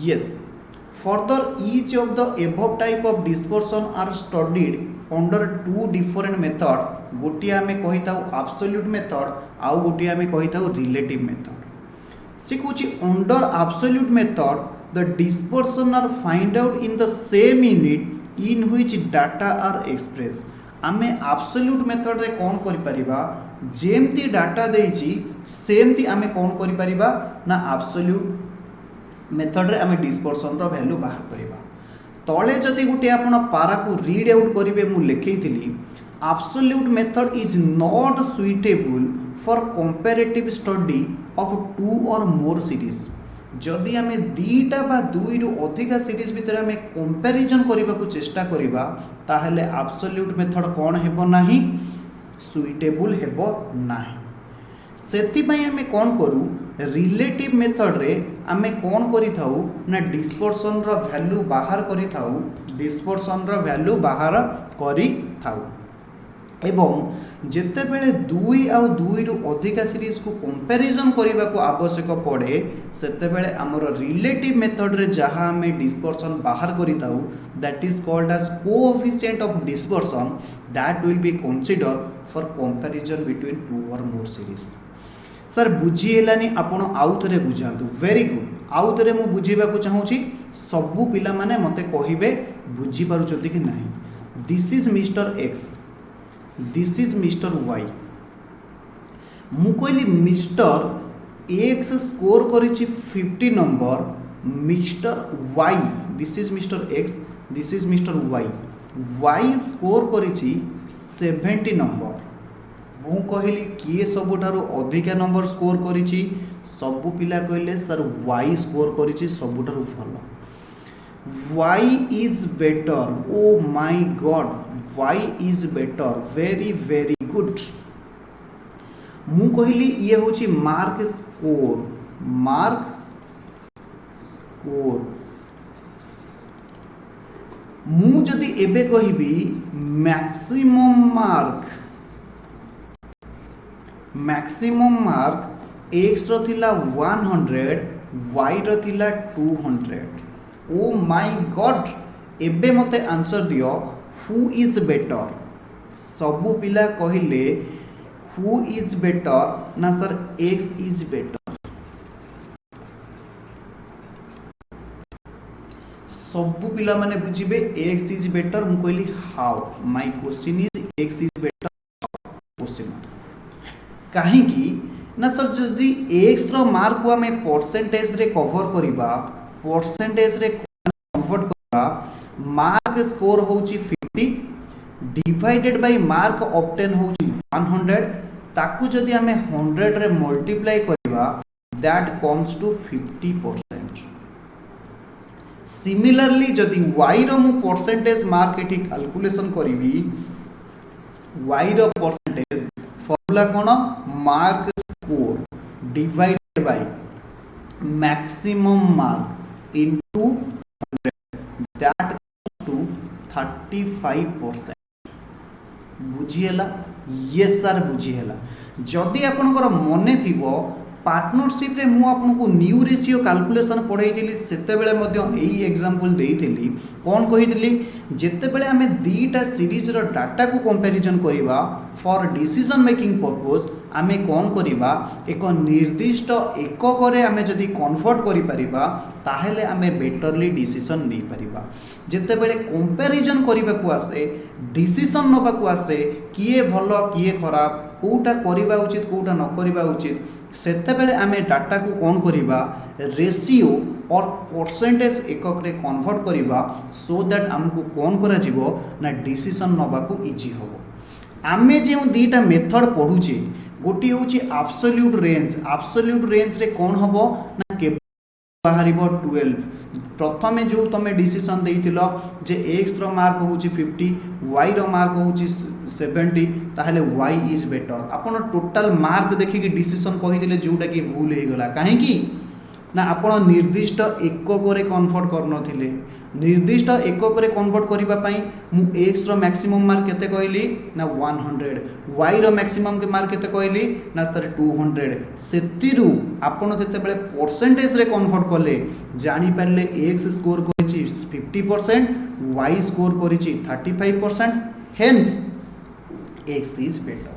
Yes further each of the above type of dispersion are studied under two different method. गोटिए आमे कहिताउ एब्सोल्यूट मेथड, आउ गोटिए आमे कहिताउ रिलेटिव मेथड। से कहूची under absolute method the dispersion are find out in the same unit in which data are express. आमे absolute method रे कोन करि परिबा, जेमती डाटा देइची सेमती आमे कोन करि परिबा ना एब्सोल्यूट मेथड रे आमे डिस्पर्सन रो वैल्यू बाहर करिबा। तळे जदि गुटे आपण पारा को रीड आउट करिवे, मु लिखैथिली absolute method is not suitable for comparative study of two or more series. जदि आमे दीटा बा दुई रु अधिका सीरीज भितर आमे कंपैरिजन करिबा को चेष्टा करिबा, ताहले एब्सोल्यूट मेथड कोन हेबो नाही, सुइटेबल हेबो नाही। सेति पई आमे कोन करू, रिलेटिव मेथड रे आमे कोन करि थाउ ना डिस्पर्सन रो वैल्यू बाहर करि थाउ, डिस्पर्सन रो वैल्यू बाहर करि थाउ। एवं जेते बेले दुई आउ दुई रु अधिका सीरीज को कंपैरिजन करिबा को आवश्यक पड़े, सेते बेले हमर रिलेटिव मेथड रे जहां हमें डिस्पर्सन बाहर करि थाउ, that is called as coefficient of dispersion that will be consider for comparison between two or more series. Sir बुझी हेलानी, आपण आउ थरे बुझांतु। Very good. आउ थरे मु बुझीबा को चाहूची, सबु पिला माने मते कहिबे बुझी पारुचोती कि नाही। This is mister X, this is mister Y. मु कहली मिस्टर एक्स स्कोर करिछि 50 number, mister Y this is mister X, this is mister Y, Y score करिछि 70 नंबर। मु कहली किए सबुठारु अधिका नंबर स्कोर करिछि सबु पिला कहले सर वाई स्कोर करिछि सबुठारु भलो Y is better oh my god Y is better very very good मु कहली ये होछि मार्क स्कोर मु जदि एबे कहिबी मैक्सिमम मार्क एक्स रो थिला 100 वाई रो थिला 200 ओ माय गॉड एबे मते आंसर दियो हु इज बेटर सबु पिला कहिले हु इज बेटर ना सर एक्स इज बेटर सबु पिला माने बुझिबे एक्स इज बेटर मु कहली how my question is x is better question काहे की ना सर जदि एक्स रो मार्क को हमें परसेंटेज रे कवर करिबा परसेंटेज रे कन्वर्ट करबा मार्क स्कोर होची 50 डिवाइडेड बाय मार्क ऑब्टेन होची 100 ताकू जदि हमें 100 रे मल्टीप्लाई करबा दैट कम्स टू 50%। सिमिलरली जदि y रो मु परसेंटेज मार्क एठी कैलकुलेशन करिवि y रो परसेंटेज फॉर्मूला कोन mark score divided by maximum mark into 100 that to 35%। बुझिएला यस सर बुझिएला जदि आपनकर मने थिबो पार्टनरशिप रे मु आपनको न्यू रेशियो कैलकुलेशन पढ़ाई सेते बेले मध्य एई एग्जांपल देइथिली कोन कहिथिली जेते बेले हमें दीटा सीरीज रो डाटा को कंपैरिजन करिबा फॉर डिसीजन मेकिंग पर्पस आमे कोन करिबा एक निर्दिष्ट एकक रे आमे जदि कन्वर्ट करि परिबा ताहेले आमे बेटरली डिसीजन नै परिबा जेते बेले कंपैरिजन करिबा को आसे डिसीजन नबा को आसे किए भलो किए खराब कोउटा करिबा उचित कोउटा न करिबा उचित सेते बेले आमे डाटा को कोन करिबा रेशियो और परसेंटेज एकक रे कन्वर्ट करिबा सो दैट हमको कोन करा जिवो ना डिसीजन नबा को इजी होबो आमे जे दीटा मेथड पढुचे गोटी होची एब्सोल्यूट रेंज रे कोन हबो ना के बाहरिबो 12 प्रथमे जो तमे डिसीजन देइतिलो जे x रो मार्क होची 50 y रो मार्क होची 70 ताहले y इज बेटर आपण टोटल मार्क देखि कि डिसीजन कहिदिले जोटा कि भूल हे गला काहे कि ना आपण निर्दिष्ट एकक रे कन्वर्ट करनथिले निर्दिष्ट एकक रे कन्वर्ट करिबा पई मु x रो मैक्सिमम मार्क केते कहली ना 100 y रो मैक्सिमम के मार्क केते कहली ना सर 200 सेतिरु आपण जते बेले परसेंटेज रे कन्वर्ट करले जानि पारले x स्कोर करिछि 50% y स्कोर करिछि 35% हेंस x इज बेटर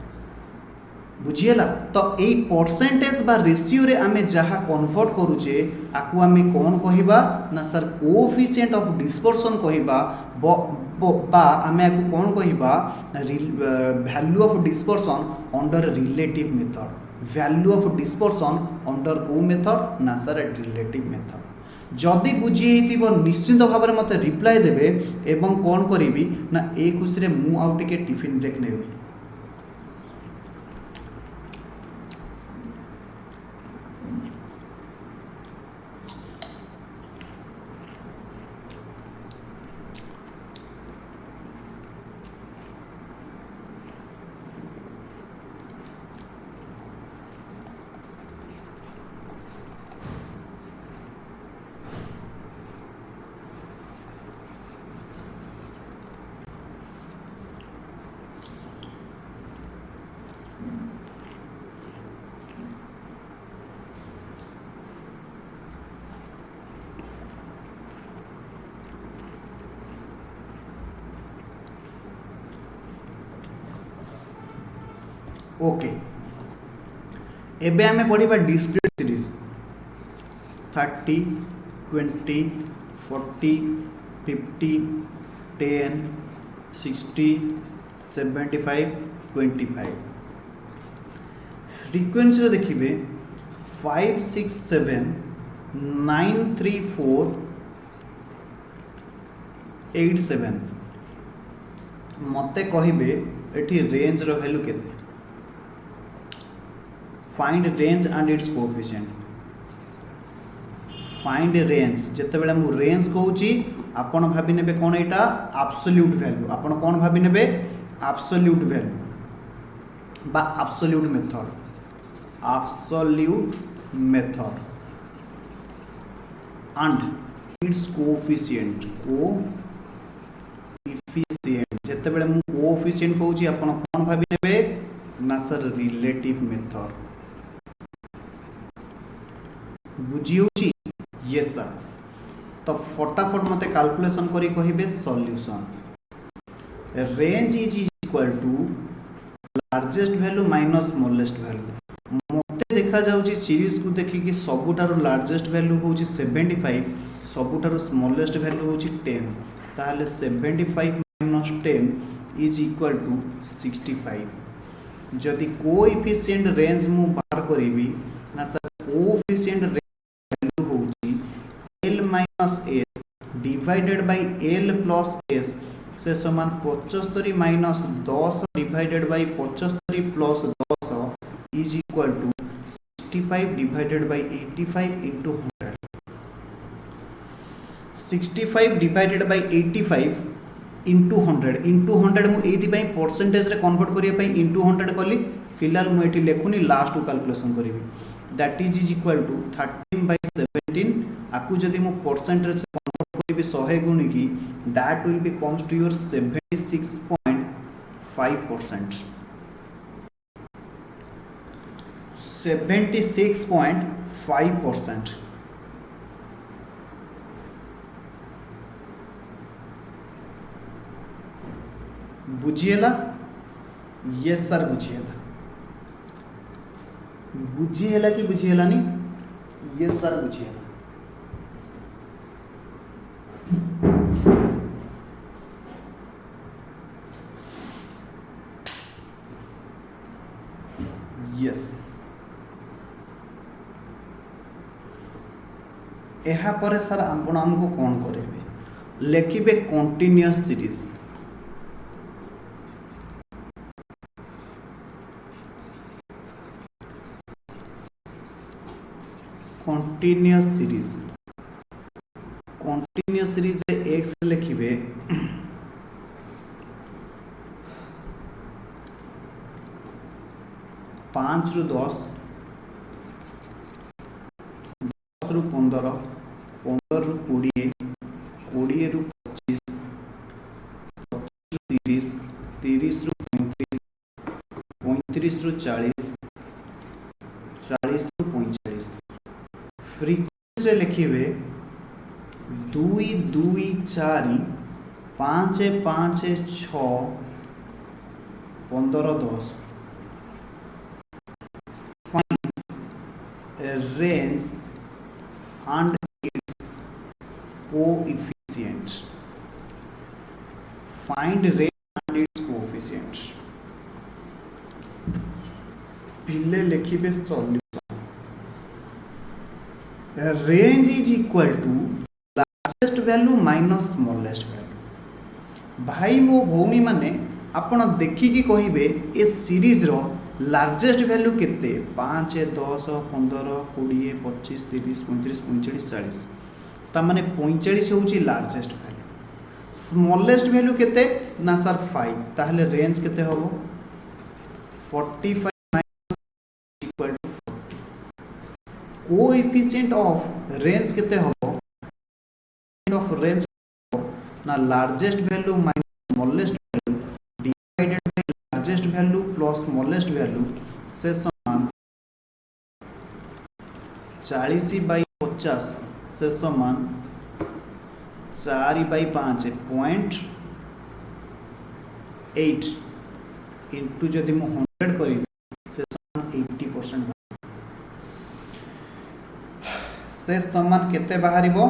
बुझिएला तो एई परसेंटेज बा रेशियो रे आमे जहा कन्वर्ट करूचे आकु आमे कोन कहिबा ना सर कोएफिशिएंट ऑफ डिस्पर्शन कहिबा बा आमे आकु कोन कहिबा value of dispersion under relative method value of dispersion under को मेथड ना सर रिलेटिव मेथड जदि बुझी हेतिबो निश्चित भाव में मते रिप्लाई देबे एवं कोन करिवि ना ए खुशी रे मु आउ टिके टिफिन ब्रेक नेबी ओके एबे हमें पढ़िबा डिस्क्रीट सीरीज 30 20 40 50 10 60 75 25 फ्रीक्वेंसी देखिए 5 6 7 9 3 4 8 7 मते कहिबे एठी रेंज रो वैल्यू केते find range and its coefficient find range जितेबाला मु रेंज कहूँ आपण भाभी नेबे कौन एटा एब्सोल्यूट वैल्यू आपण कौन भाभी नेबे एब्सोल्यूट वैल्यू बा absolute method and its coefficient जितेबाला मु कोएफिशिएंट कहूँ आपण कौन भाभी नेबे ना सर रिलेटिव मेथड बुझी होची यस सर तो फटाफट मते कैलकुलेशन करी कहिबे solution range is equal to largest value minus smallest value मते देखा जाउची सीरीज को देखि कि सबुटारो लार्जेस्ट वैल्यू होची 75 सबुटारो स्मॉलेस्ट वैल्यू होची 10 ताहले 75 माइनस 10 इज इक्वल टू 65 जदि कोएफिशिएंट रेंज मु बाहर करिवि ना सर कोएफिशिएंट वैल्यू होची l minus s divided by l plus s से समान 75 minus 10 divided by 75 plus 10 is equal to 65 divided by 85 into 100 65 divided by 85 into 100 मु एति बाय परसेंटेज रे कन्वर्ट करिया पाई इंटू 100 कली फिलहाल मु एटी लेखुनी लास्ट कैलकुलेशन करिवि that is equal to 13 by 17 आकु जदि मु परसेंटेज से कन्वर्ट करिवि 100 गुणी की that will be comes to your 76.5% 76.5% बुझिएला यस सर बुझिएला कि बुझिएला नहीं यस सर बुझिएला यस एहा पर सर आपण हमको कौन करेबे लेखिबे continuous series continuous series X लिखिबे 5 रु 10 10 रु 15 15 रु 20 20 रु 25 25 रु 30 30 रु 35 35 रु 40 40 रु 45 फ्रीक्वेंसी रे लिखिबे 2 2 4 5 5 6 15 10 range and its coefficients find range and its coefficients पहले लिखिबे solution range is equal to largest value minus smallest value भाई मो भौमी माने आपण देखिकी कहिबे ए सीरीज रो लार्जेस्ट वैल्यू केते 5 10 15 20 25 30 35 45 40 ता माने 45 होची लार्जेस्ट वैल्यू स्मॉलेस्ट वैल्यू केते ना सर 5 ताहले रेंज केते होबो 45 equal to 40 coefficient of range केते होबो ऑफ रेंज ना largest value minus smallest value divided by largest value plus smallest value से समान 40 बाई 50 से समान 4 बाई 5 0.8 इंटू जदि मु 100 करी से समान 80% से समान केते बाहरिबो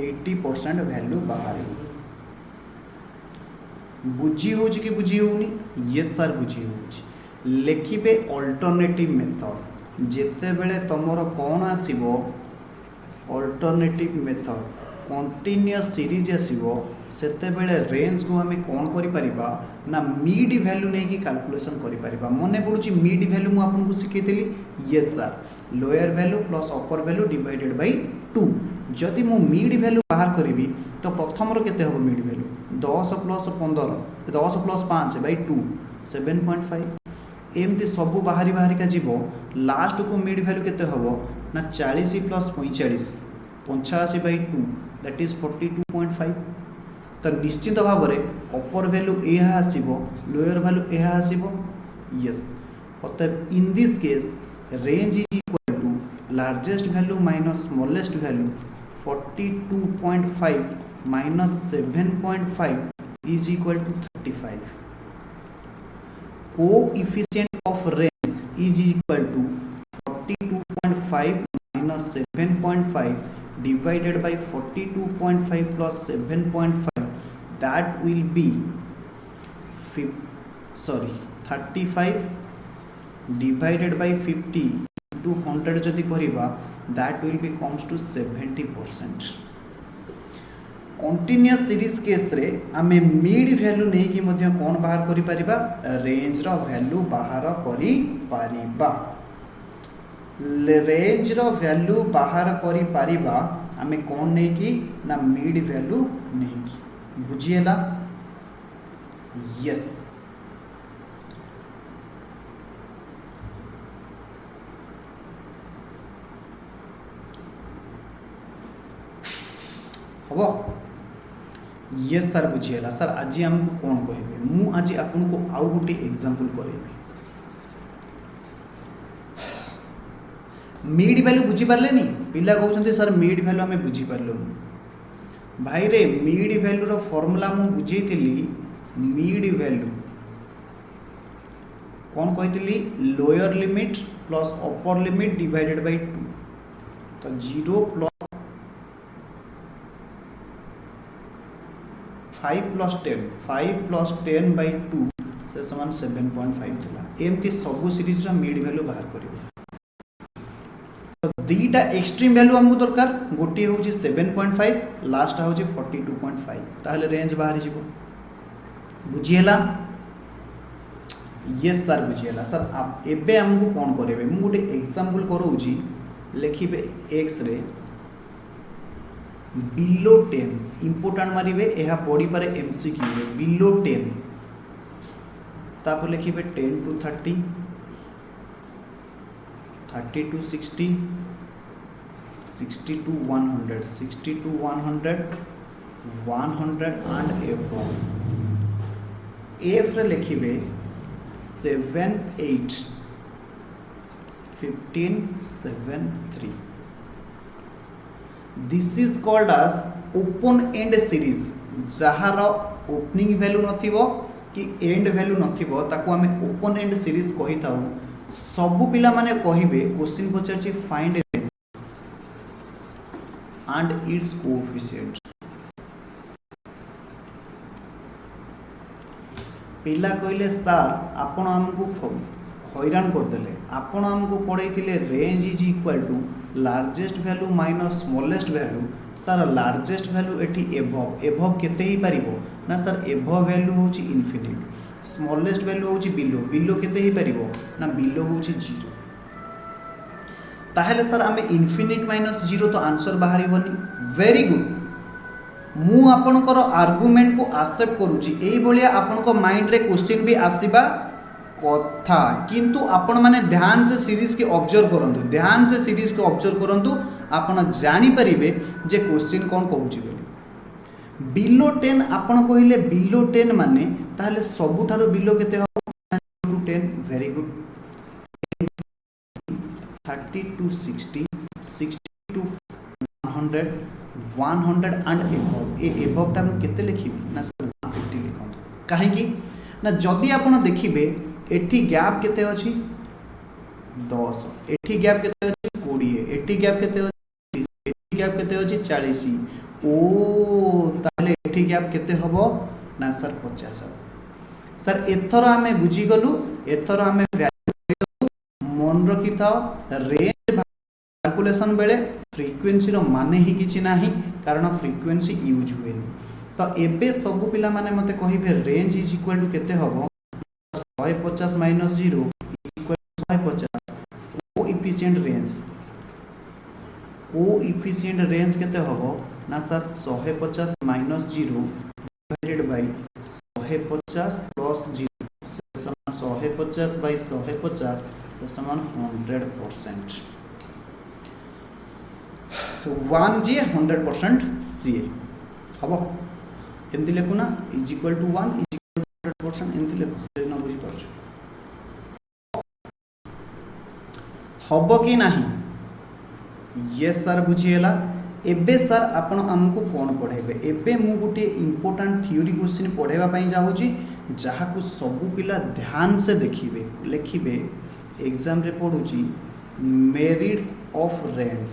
80% वैल्यू बाहरिबो बुझी हो कि बुझी होनी ये सर बुझी हो लिखिबे अल्टरनेटिव मेथड जिते बेले तुमर कौन आसीबो अल्टरनेटिव मेथड कंटीन्यूअस सीरीज आसीबो सेते बेले रेंज को हमें कौन करि परिबा ना मिड वैल्यू नहीं कि कैलकुलेशन करि परिबा मने पडुची मिड वैल्यू मु आपन को सिखेतली yes sir lower value plus upper value divided by 2 जदि मु मिड वैल्यू बाहर करिवि तो प्रथम रो केते हो mid value 10 plus 15 10 plus 5 by 2 7.5 एमती सब बाहरी बाहरी का जीवो लास्ट को मिड वैल्यू केते होबो ना 40 प्लस 45 85 बाय 2 दैट इज 42.5 तो निश्चित भाव में अपर वैल्यू यह आसीबो लोअर वैल्यू यह आसीबो यस अतएव in this case range is equal to largest value minus smallest value 42.5 minus 7.5 is equal to 35 coefficient of range is equal to 42.5 minus 7.5 divided by 42.5 plus 7.5 that will be 35 divided by 50 to 100 जदि करिबा that will be comes to 70%. Continuous series case रे आमे mid value नै कि मध्य कोन बाहर करि परिबा range रो value बाहर करि परिबा रेंज रो वैल्यू बाहर करि परिबा आमे कोन नै कि ना मिड वैल्यू नै कि बुझिएला यस हबो यस सर बुझिएला सर आज हमको कोन कहबे मु आज आपन को आउ गुटी एग्जांपल करेबे मिड वैल्यू बुझी पारले नी पिला कहउछन्ते सर मिड वैल्यू हमें बुझी पारलो भाई रे मिड वैल्यू रो फार्मूला मु बुझेइतिली मिड वैल्यू कोन कहितिली lower limit plus upper limit divided by 2 तो 0 प्लस 5 प्लस 10 बाय 2 से समान 7.5 थिला एमती सब सीरीज रा मिड वैल्यू बाहर करिवे तो दीटा एक्सट्रीम वैल्यू हमको दरकार गोटे हूँ 7.5 लास्ट हूँ 42.5 ताहले रेंज बाहर जीवो बुझीला यस सर बुझीला सर आप एबे हमको कौन करेबे मु गोटे एग्जांपल करोउची लिखिबे x रे बिलो 10 इंपोर्टेंट मारिबे एहा पड़ी पारे एमसीक्यू रे बिलो 10 तापर लिखिबे 10 to 30 30 to 60 60 to 100 60 to 100 100 and above f रे लिखिबे 7 8 15 7 3 this is called as open end series जहार ओपनिंग वैल्यू नथिबो कि एंड वैल्यू नथिबो ताको हमें ओपन एंड सीरीज कहि थाउ सबु पिला माने कहिबे क्वेश्चन पचारछि फाइंड एंड इट्स कोएफिशिएंट पिला कहले सर आपण हमको हैरान कर देले आपण हमको पढ़ाई range is equal to largest value minus smallest value sir largest value एटी एभव एभव केते ही पारिबो ना सर एभव वैल्यू होची इनफिनिट स्मॉलेस्ट वैल्यू होची बिलो बिलो केते ही पारिबो ना बिलो होची 0 ताहेले सर आमे इनफिनिट माइनस 0 तो आंसर बाहरिबोनी वेरी गुड मु आपनकर आर्गुमेंट को एक्सेप्ट करूची एई बोलिया आपनको माइंड रे क्वेश्चन भी आसीबा कथा किंतु आपण माने ध्यान से सीरीज के ऑब्जर्व करंतु ध्यान से सीरीज को ऑब्जर्व करंतु आपण जानि परिबे जे क्वेश्चन कोन कहूची बोली बिलो 10 आपण कहिले बिलो 10 माने ताहले सबु थारो बिलो केते हो 10 very good 30 to 60 60 to 100 100 and above A above टा हम केते लिखिबी ना 150 लिखंतु काहे कि ना जदी आपण देखिबे एठी गैप केते अछि 10 एठी गैप केते अछि 20 एठी गैप केते अछि 30 एठी गैप केते अछि 40 ओ ताले एठी गैप केते हबो ना सर 50 सर एथरो हमें बुझी गलु एथरो हमें मन रखि था रेंज कैलकुलेशन बेले फ्रीक्वेंसी रो माने ही किछि नाही कारण फ्रीक्वेंसी यूज हुए तो एबे सब पिला माने मते कहिबे रेंज इज इक्वल टू केते हबो 150 minus 0 equal to 150 coefficient range केते हबो ना sir 150 minus 0 divided by 150 plus 0 समान 150 बाय 150 समान 100%। 1 जी 100% सी हम एमती लिखु ना is equal to 1 is equal to 100% एमती लिखु ना बुझी पाछ हबो कि नाही यस सर बुझीला। एबे सर आपण हमको कौन पढ़ेबे एबे मु गोटे इंपोर्टेंट थ्योरी क्वेश्चन पढ़ेबा पई जाउची जहाको सबु पिला ध्यान से देखिबे लिखिबे एग्जाम रे पढुची merits of range.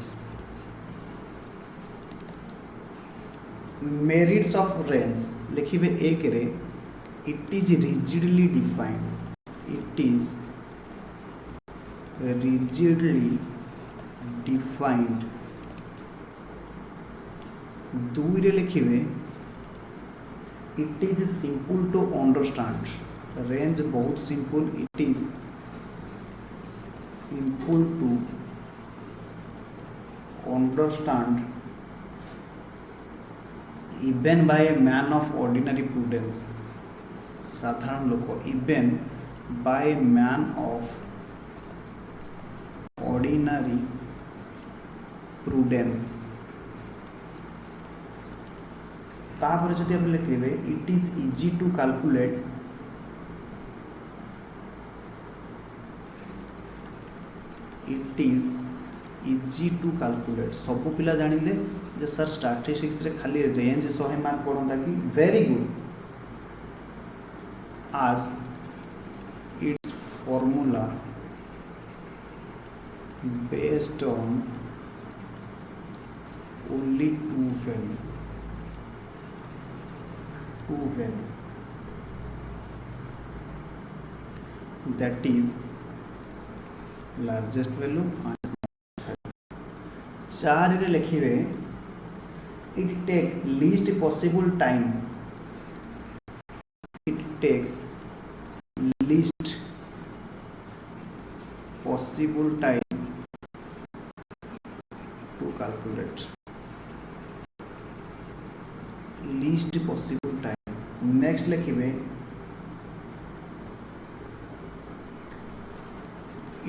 Merits of range लिखिबे एक रे it is rigidly defined it is rigidly defined. दुई रे लिखिबे it is simple to understand range बहुत simple it is simple to understand even by a man of ordinary prudence साधारण लोक even by a man of ordinary prudence. तापर जदि आप लिखिबे it is easy to calculate it is easy to calculate सब पिला जानिले जे sir statistics रे खाली रेंज 100 मार्क पढ़ंदा कि वेरी गुड आज it's formula based on only two value that is largest value and 4 रे लिखिबे it take least possible time it takes least possible time to calculate least possible time। next लिखिबे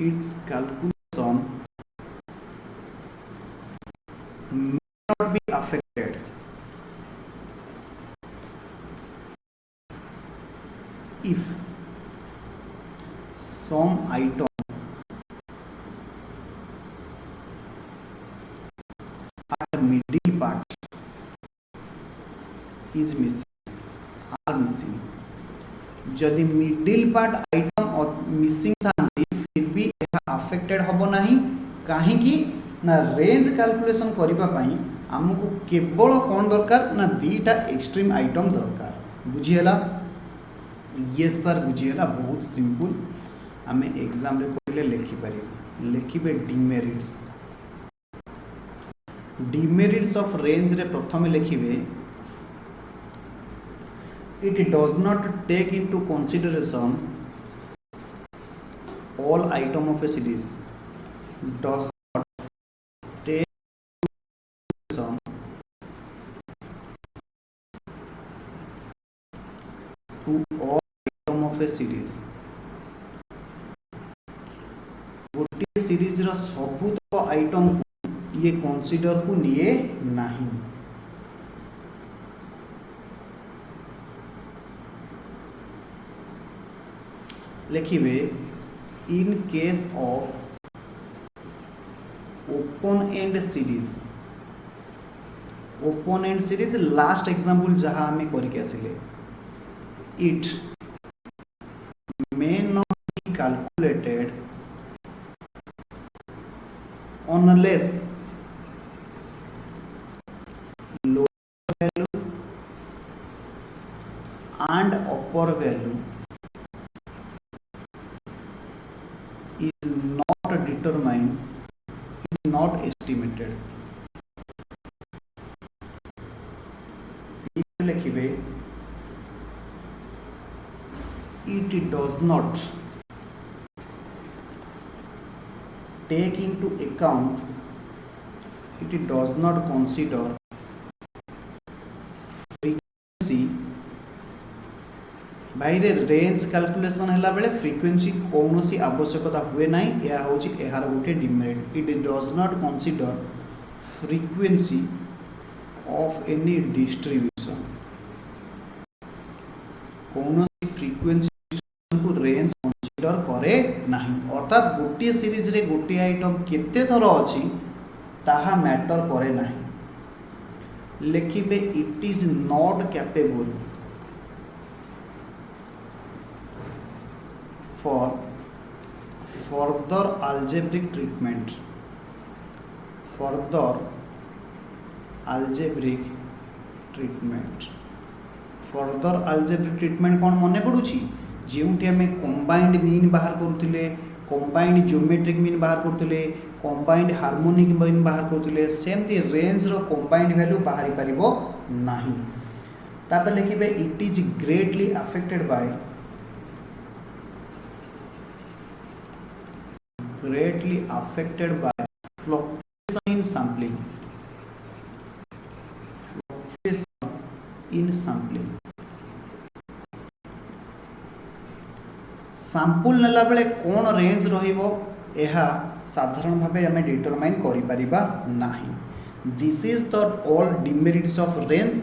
its calculation may not be affected if some item at middle part is missing are missing। जदि middle part item missing थांती फिर भी यह affected हबो नाही काहे कि ना range calculation करिबा पई हमको केवल कोन दरकार ना दीटा एक्सट्रीम आइटम दरकार बुझिएला। यस सर बुझिएला बहुत सिंपल आमे एग्जाम रे पहिले लिखि पारि लिखिबे डिमेरिट्स ऑफ रेंज रे प्रथम लिखिबे it does not take into consideration all item of a series does not take into consideration to all item of a series गोटे सीरीज रो सबुत आइटम ये कंसीडर को निये नहीं। लिखिबे in case of open end series last example जहां हमें करके आसिले it may not be calculated unless lower value and upper value is not determined, is not estimated। लिखिबे it does not take into account, it does not consider frequency भाई range calculation हैला बेले frequency कौन सी आवश्यकता हुए ना यह हूँ यार गोटे demerit it does not consider frequency of any distribution कौन फ्रीक्वेंसी को रेंज कंसीडर करे नहीं अर्थात गोटे सीरीज रे गोटे आइटम केते थर अछि ताहा मैटर करे नहीं लिखिबे it is not capable for further algebraic treatment further algebraic treatment further algebraic treatment कौन मने पड़ुछि जेउठी हमें कंबाइंड मीन बाहर करूतिले कंबाइंड ज्योमेट्रिक मीन बाहर करूतिले कंबाइंड हार्मोनिक मीन बाहर करूतिले सेमती रेंज रो कंबाइंड वैल्यू बाहरी परिबो नाही तापर लिखिबे it is greatly affected by greatly affected by fluctuation in sampling sample नेला बेले कौन रेंज रहिबो एहा साधारण भावे हमें डिटरमाइन करि परिबा नाही this is the all demerits of range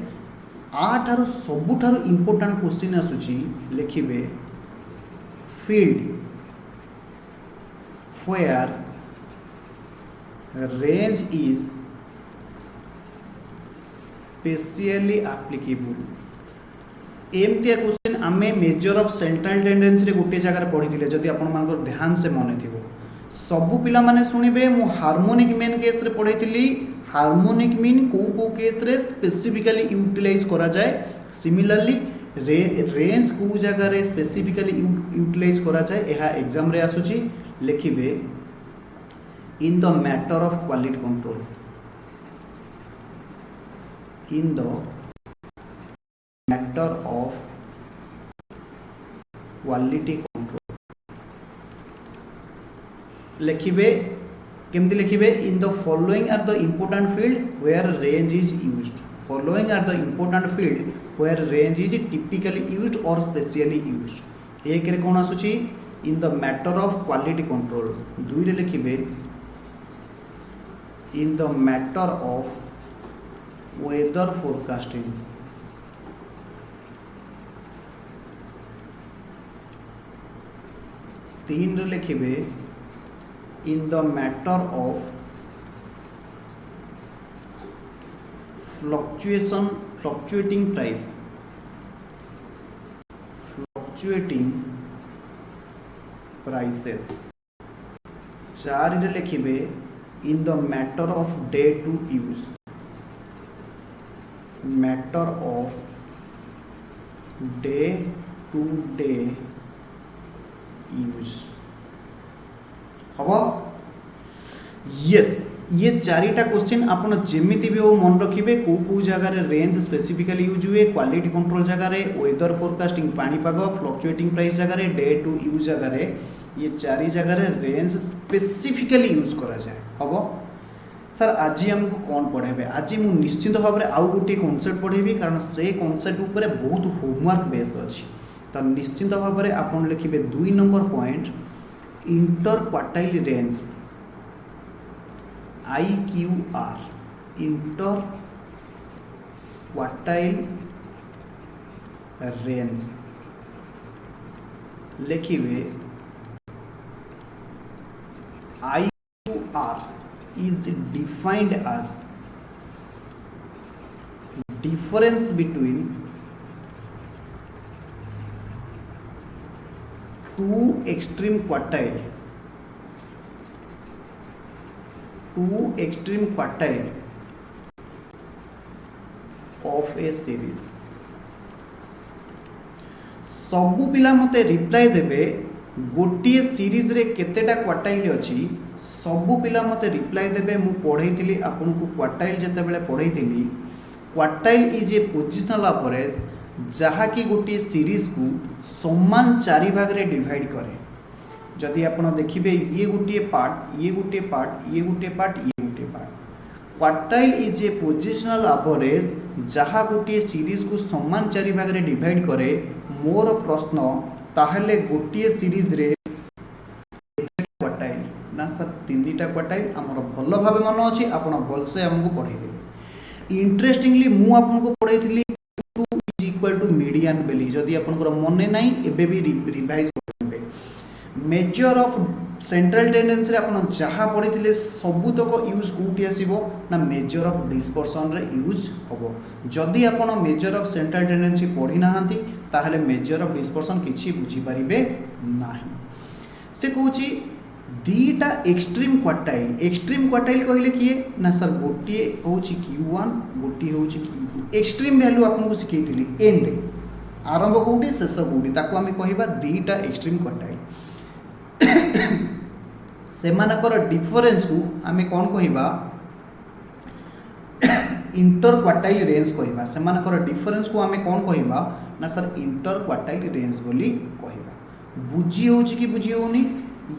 आठार सबुठार इंपोर्टेंट क्वेश्चन आसुची लिखिबे field where range is specially applicable एमतिया क्वेश्चन आमे मेजर ऑफ सेंट्रल टेंडेंसी रे गोटे जगह पढ़ी जदि आपण मानकर ध्यान से मन थी सबू पिला माने सुनिबे मु हार्मोनिक मीन केस रे पढ़ी हार्मोनिक मीन को केस रे स्पेसिफिकली यूटिलाइज करा जाए सिमिलरली रेंज को जगह रे स्पेसिफिकली यूटिलाइज करा जाए यह एग्जाम रे आसुची लिखिबे in the matter of quality control in the matter of quality control लिखिबे केमती लिखिबे in the following are the important field where range is used following are the important field where range is typically used or specially used एक रे कोन आसुची in the matter of quality control दुई रे लिखिबे in the matter of weather forecasting तीन रे लिखिबे in the matter of fluctuating price fluctuating prices चार रे लिखिबे in the matter of day to use matter of day to day use हबो यस ये चारिटा क्वेश्चन आपण जेमिति भी हो मन रखिबे को जगह रे रेंज स्पेसिफिकली यूज हुए क्वालिटी कंट्रोल जगह रे वेदर फोरकास्टिंग पाणीपाग फ्लक्चुएटिंग प्राइस जगह रे डे टू यूज जगह रे ये चारि जगह रे रेंज स्पेसिफिकली यूज करा जाए हबो सर आज हमको कौन पढ़ेबे आज मु निश्चित भाव में आउ गोटे कॉन्सेप्ट पढ़ेबी कारण से कॉन्सेप्ट ऊपर बहुत होमवर्क बेस अच्छी तो निश्चित भाव में आपन लिखिबे 2 number point inter quartile range IQR inter quartile range लिखिबे IQR is defined as difference between two extreme quartile of a series सबू पिला मते रिप्लाई देबे गोटे सीरीज रे केतेटा क्वार्टाइल अछि सबू पिला मते रिप्लाई देबे मु पढ़ैतिली आपन को क्वार्टाइल जते बेले पढ़ैतिली quartile is a positional average जहा कि गोटे सीरीज को समान चारि भाग रे डिवाइड करे। जदि आपण देखिबे ये गोटे पार्ट ये गोटे पार्ट ये गोटे पार्ट ये गोटे part. Quartile is a positional average जहा गोटे सीरीज को समान चारि भाग रे डिवाइड करे। मोर प्रश्न ताहले गोटे सीरीज रे क्वार्टाइल ना सर तीनटा क्वार्टाइल आमर भल भाव मन अच्छी आप भल से आमको पढ़ाई। इंटरेस्टिंगली मु आपको पढ़ाई इज इक्वल टू मीडियन बेली जदि आपनकर मन नहीं एबे भी रिवाइज करबे। मेजर ऑफ सेंट्रल टेंडेंसी रे आपन जहा पढ़िथिले सबुतक यूज कोठी आसीबो ना मेजर ऑफ डिस्पर्सन रे यूज होबो। जदि आपन मेजर ऑफ सेंट्रल टेंडेंसी पढ़ी नाहांती ताहले मेजर ऑफ डिस्पर्सन किछि बुझी परिबे नाही। से कहूची दीटा एक्सट्रीम क्वार्टाइल कहले किए ना सर गोटे होची Q1 गोटे होची Q2। एक्सट्रीम वैल्यू आपको शिखेइथिली एंड आरंभ कोठी शेष कोठी ताको आमे कहिबा दीटा एक्सट्रीम क्वार्टाइल। सेमानकर डिफरेंस को आमे कोन कहिबा इंटर क्वार्टाइल रेंज कहिबा। सेमानकर डिफरेंस को आमे कोन कहिबा ना सर इंटर क्वार्टाइल रेंज बोली कहिबा। बुझी होची कि बुझी होनी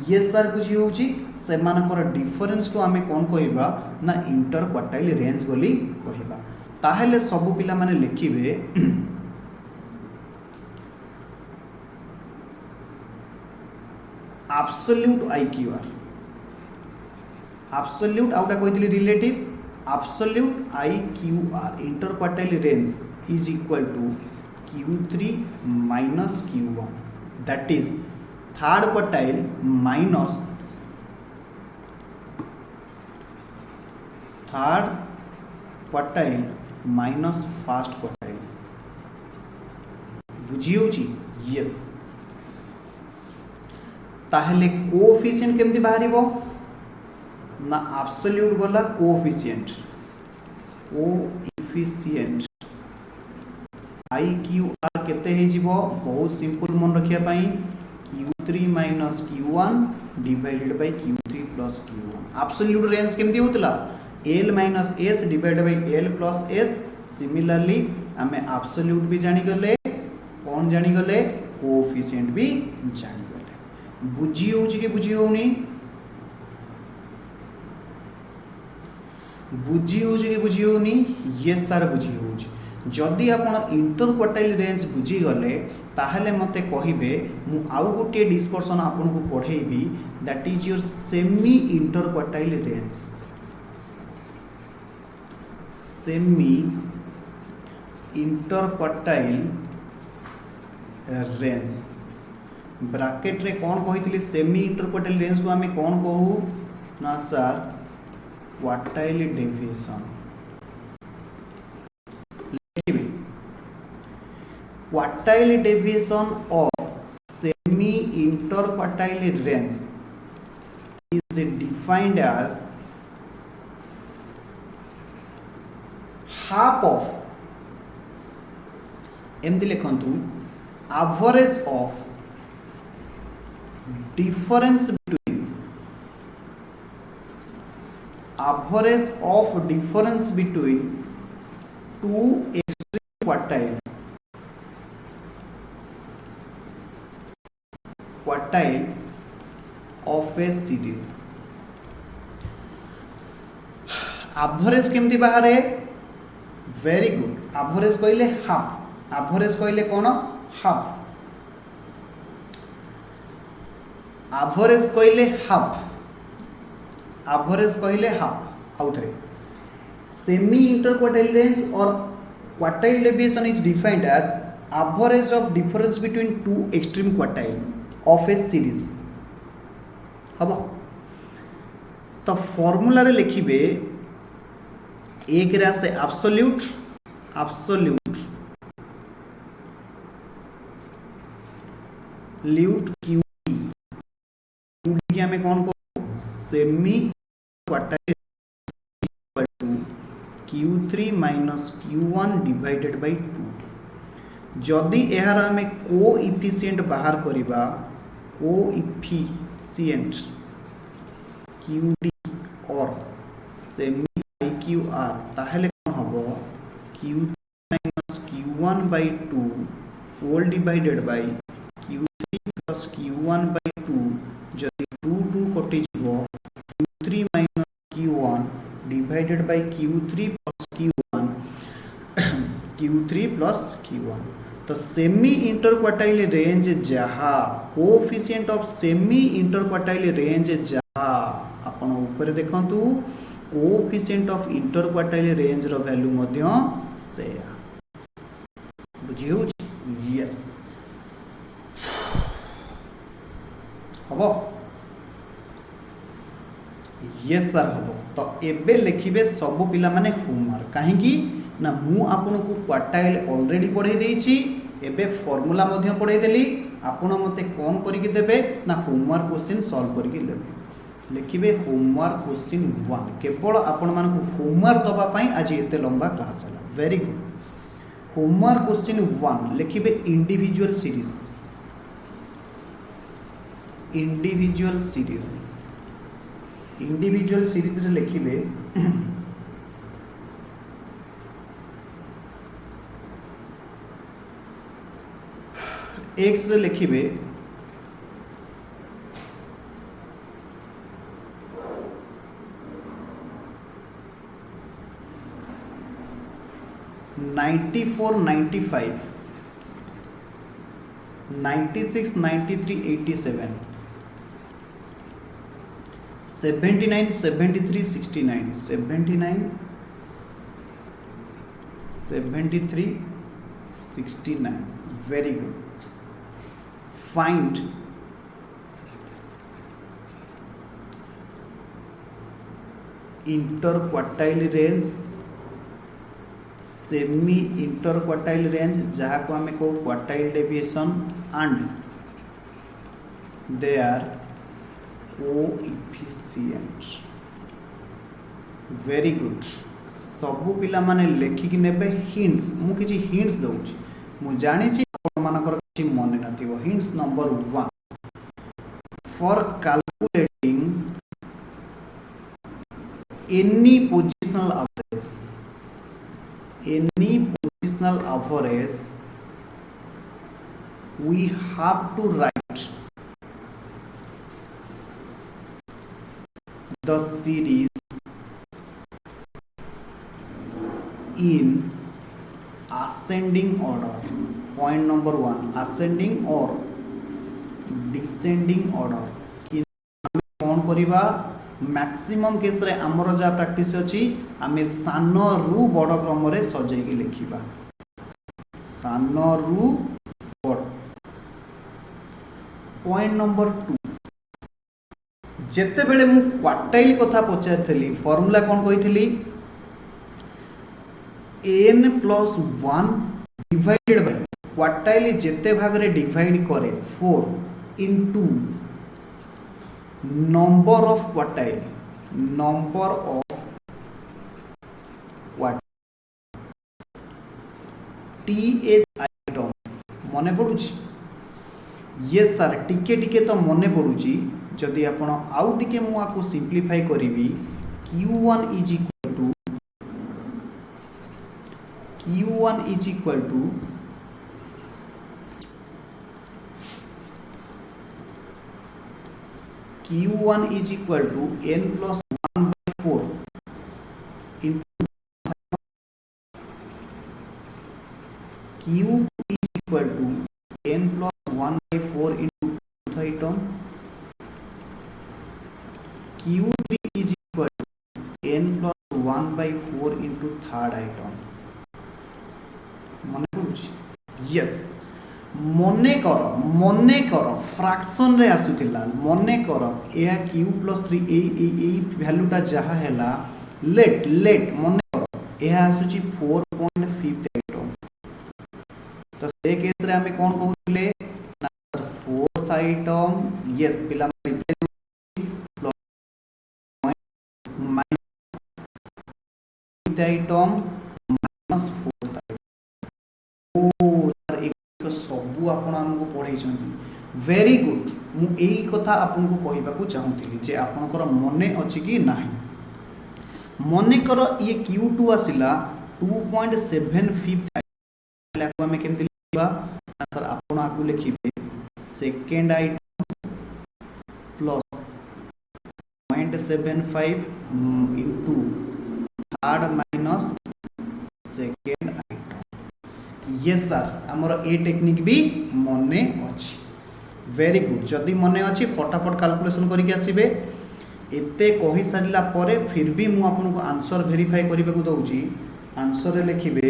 ये सर बुझी होची सेमानकर डिफरेंस को आमे कोन कहिबा ना इंटर क्वार्टाइल रेंज बोली कहिबा। ताहेले सब पिला माने लिखिबे एब्सोल्यूट IQR एब्सोल्यूट आउटा कहितली relative absolute IQR inter quartile range is equal to Q3 minus Q1 that is third quartile minus third quartile minus first quartile. बुझी होची यस। ताहले कोएफिशिएंट केमती बाहरिबो ना एब्सोल्यूट गला कोएफिशिएंट IQR केते हे जिवो बहुत सिंपल मन रखिया पई Q3 minus Q1 divided by Q3 plus Q1। Absolute range केमती होतला L minus S divided by L plus S। Similarly आमे एब्सोल्यूट भी जानि गले कोन जानि गले कोएफिशिएंट भी जानि गले। बुझी होची कि बुझी होनी बुझी होची कि बुझी होनी यस सर बुझी होची। जदि आपण इंटर क्वार्टाइल रेंज बुझी गले ताहले मते कहिबे मु आउ गोटे डिस्पर्सन आपन को पढेबी that is your semi inter quartile range. Semi inter quartile range bracket रे कोन कहितली सेमी इंटर क्वार्टाइल रेंज को आमे कोन कहू ना sir quartile deviation. Quartile deviation of semi interquartile range is defined as half of एमती लिखंतु average of difference between two extreme quartile of a series। Average केमती बाहर वेरी गुड। एवरेज कहले half average कहले कौन हाफ एवरेज कहले half average कहले half out रे semi interquartile range और quartile deviation is defined as average of difference between two extreme quartile of a series. हम तो फॉर्मूला रे लिखिबे एक रे आसे एब्सोल्यूट QD की हमें कौन को semi quartile equal to Q3 minus Q1 divided by 2। जदि एहार हमें कोएफिशिएंट बाहर करिबा कोएफिशिएंट QD और सेमी IQR ताहले कोन हबो Q3 minus Q1 q1/2 whole divided by q3 plus q1/2 जदि 2 2 कटि जीवो q3 minus q1 divided by q3 plus q1 q3 plus q1 तो सेमी इंटरक्वार्टाइल रेंज जहा coefficient of semi interquartile range जहा आपण ऊपर देखंतु कोएफिशिएंट ऑफ इंटरक्वार्टाइल रेंज रो वैल्यू मध्य सेया बुझियो यस हबो यस सर हबो तो एबे लिखिबे सब पिला माने होमवर्क काहेकि ना मु आपन को क्वार्टाइल ऑलरेडी पढ़ाई देछि एबे फार्मूला मध्य पढ़ाई देली आपण मते कोन करिके देबे ना होमवर्क क्वेश्चन सॉल्व करिके लेबे लिखिबे होमवर्क क्वेश्चन 1 केवल आपण मान को होमवर्क दबा पई आज एते लंबा क्लास हला वेरी गुड होमवर्क क्वेश्चन 1 लिखिबे इंडिविजुअल सीरीज रे लिखिबे एक्स रे लिखिबे ninety 95 96 93 87 79 73 69 79 73 69 very good find interquartile range semi interquartile range जहाँ को आम कहो quartile deviation and their coefficient very good सबु पिला माने लेखिक नेबे हिंट्स मु किछि हिंट्स दउछि मु जानि छि आपण मानकर किछि मने नथिबो hints number 1 for calculating any positional average we have to write the series in ascending order point number 1 ascending or descending order कौन करिबा मैक्सिमम केस रे हमर जा प्रैक्टिस अछि आमे सान रु बड़ क्रम रे सजै के लिखिबा सान रु बड़ पॉइंट नंबर 2 जेते बेले मु क्वार्टाइल कथा पचारथली फार्मूला कोन कहिथली n + 1 डिवाइडेड बाय क्वार्टाइल जेते भाग रे डिवाइड करे 4 into number of quartile th item मने पड़ुची ये सर टिके टिके तो मने पड़ुची जदि आपण आउ टिके मु आको simplify करिवि q1 is equal to q1 is equal to n plus 1 by 4 into q is equal to n plus 1 by 4 into third item q3 is equal to n plus 1 by 4 into third item मने पड़ुछि yes मने कर fraction रे आसुथिला मने कर ए q + 3 ए वैल्यूटा जहा हैला late मने कर ए आसुची 4.5 आइटम तो से केस रे हमें कोन कहउले ना फोर्थ आइटम यस पिला आइटम माइनस फोर्थ आइटम ओ एक सबू आपण हमको पढ़ाई वेरी गुड मु एई कथा आपन को कहिबा को चाहूतिली जे आपनकर मने अछि कि नाही मने कर ये q2 आसिला 2.75 आगु लिखिबे second item plus 0.75 into third minus second item. Yes sir आमर ए टेक्निक भी मने अच्छी वेरी गुड जदि मने अच्छी फटाफट कैलकुलेशन करके आसीबे। एते कहि सारिला परे फिर भी मु आपनको आंसर वेरीफाई करबे को दउची। आंसर रे लिखिबे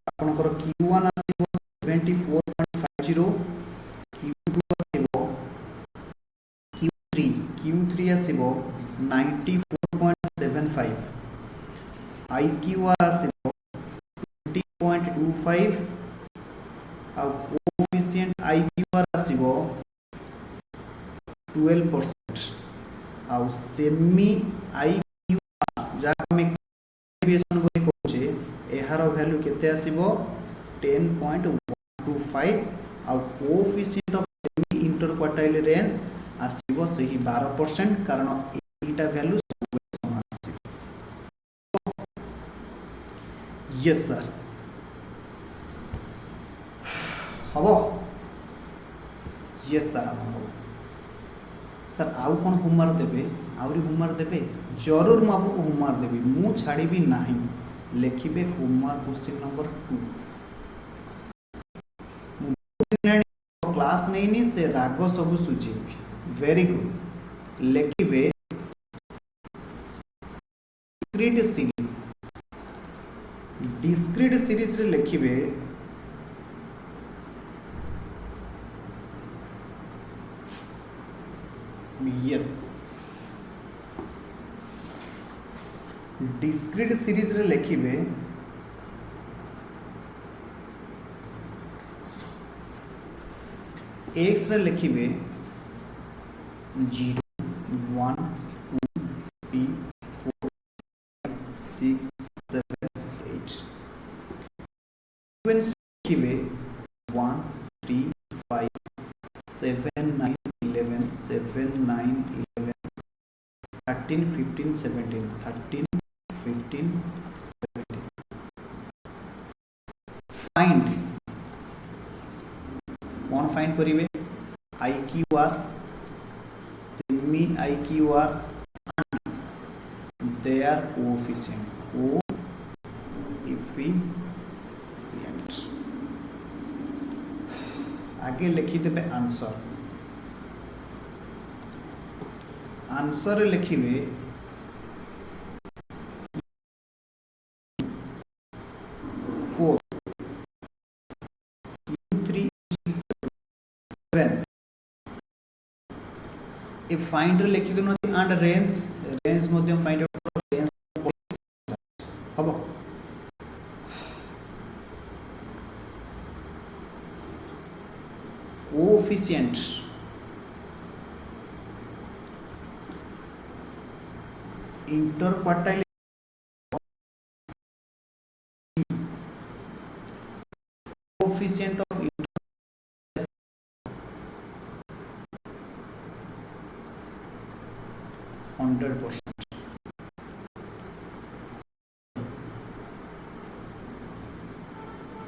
आपनकर Q1 आसीबो 74.50 Q2 आसीबो Q3 आसीबो 94.75 IQR आसीबो 20.25 आ कोएफिशिएंट IQR आसीबो 12% आ सेमी IQR जा हम डेविएशन बोली कहूचे एहार वैल्यू केते आसीबो 10.125 आ coefficient of semi interquartile range आसीबो सही 12% कारण एटा वैल्यू समान आसीबो। यस सर हबो यस सर हम हबो सर आउ कोन होमवर्क देबे आउरी होमवर्क देबे जरूर मु आपको होमवर्क देबी मु छाड़ीबी नाही लिखिबे होमवर्क क्वेश्चन नंबर 2 क्लास नहीं से राग सब सूची वेरी गुड लिखिबे डिस्क्रीट सीरीज रे लिखिबे यस डिस्क्रीट सीरीज रे लिखिबे एक्स रे लिखिबे 0 1 2 3 4 6 7 8 इक्वेशन लिखिबे 1 3 5 7 9 11 7 9 11 13 15 17 13 15 17 फाइंड कौन फाइंड करिवे IQR semi IQR and their coefficient आगे लिखी देबे आंसर आंसर लिखिबे 4 Q3 7 ए फाइंड लिखि देनो एंड रेंज मध्ये फाइंड आउट रेंज हबो कोएफिशिएंट इंटरक्वार्टाइल कोएफिशिएंट ऑफ 100%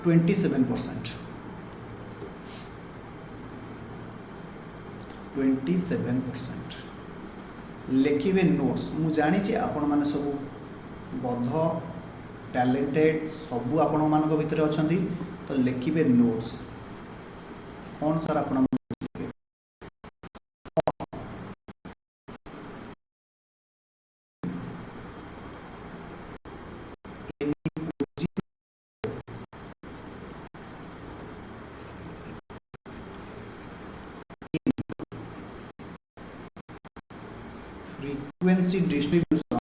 27% 27% लिखिबे नोट्स मु जानी छे आपण माने सब गध टैलेंटेड सब आपण मान भितर अछंती तो लिखिबे नोट्स कौन सर आपण frequency distribution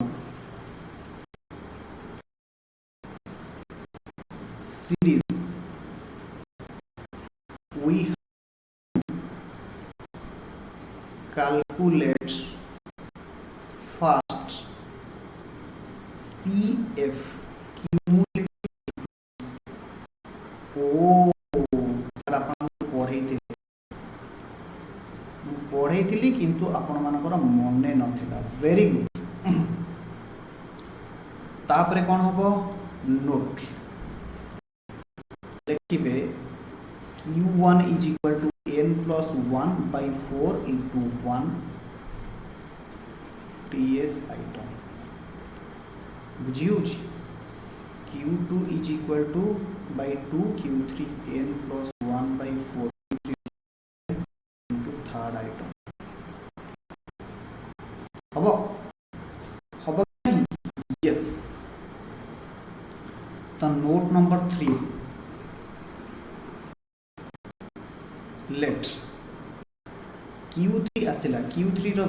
series we calculate first CF cumulative sir आपण पढ़े किंतु आपण मानकर मने नथिला वेरी गुड तापरे कौन हम note लिखिबे Q1 is equal to n plus 1 by 4 into 1 TS item. बुझियो Q2 is equal to by 2 Q3 n plus 1 by 4 into third item. हबो हबो yes. तो note number 3 let Q3 आसिला Q3 रो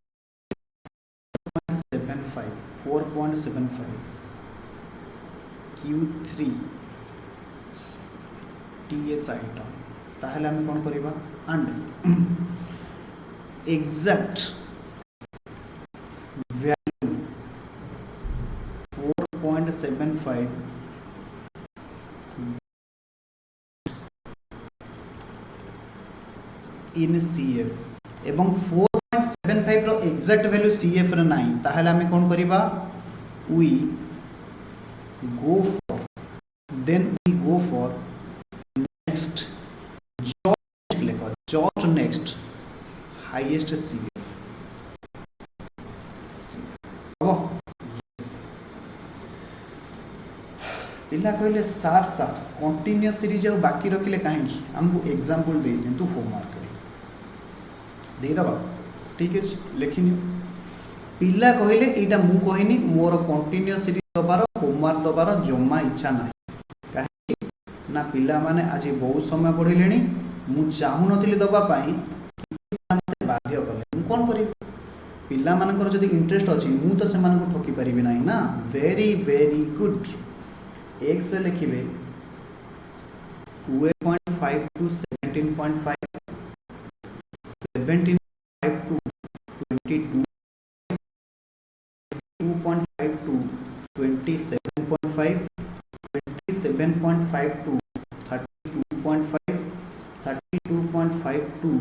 4.75 Q3 TS item ताहले हम कौन करिबा and exact value 4.75 in CF एवं 4.75 रो exact value CF रे नाही ताहले हम कोन करिबा we go for next just next highest CF हो पिला कहले सार कंटिन्यूअस सीरीज आ बाकी रखिले काहे हमको एग्जांपल दे दिंतु होमवर्क दे दबा ठीक है लिखिनि पिला कहले एटा मु कहिनी मोर कंटिन्यूअस सीरीज दबार होमवर्क दबार जम्मा इच्छा ना काहे ना पिला माने आज बहुत समय पढ़िलेनी मु चाहू नथिले दबा पाई मते बाध्य करले मु कोन करी पिला मानकर जदी इंटरेस्ट अछि मु तो से मानको ठोकी परिबि नाही ना वेरी वेरी गुड x से लिखिबे 12.5 to 17.5 17.5 to 22 2.5 to 27.5 27.5 to 32.5 32.5 to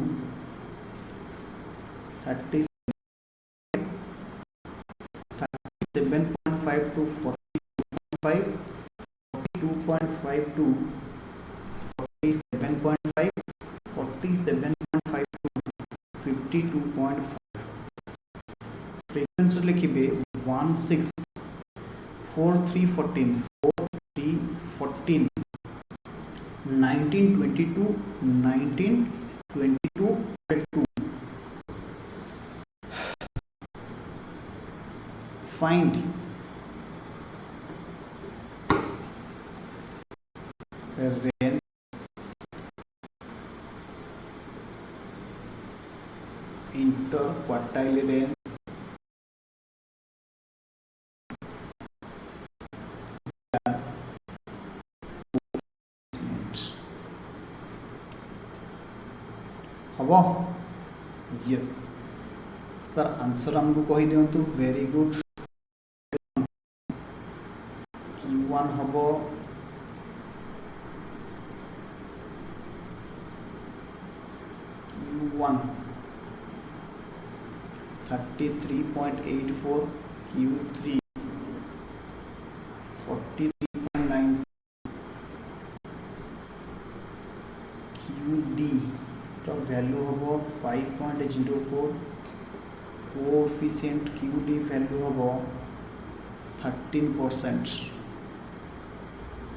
37.5 to 42.5 42.5 to 47.5 47.5 to 52.5 frequency लिखिबे 16 4314 4314 1922 1922 2 find range interquartile range हबो यस सर आंसर हमको कहि दियंतु वेरी गुड Q1 हबो Q1 33.84 Q3 43.9 QD तो वैल्यू हबो 5.04 कोएफिशिएंट QD वैल्यू हबो 13%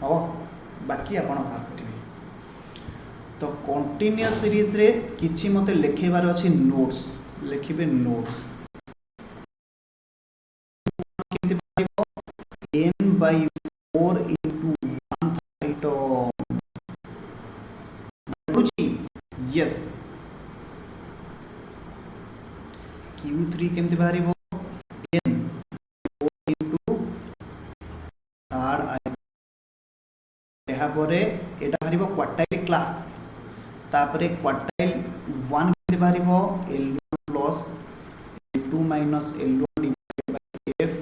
हो बाकी आपण बाहर करिवे तो कंटिन्यूअस सीरीज रे किछि मते लिखेबार अछि नोट्स लिखिबे नोट्स केते पाइबो n by 4 into 1 item बुझी yes Q3 केमते बाहरिबो n 4 into third item एहा परे एटा बाहरिबो क्वार्टाइल क्लास तापरे क्वार्टाइल 1 केते बाहरिबो L1 plus L2 minus L1 divided by F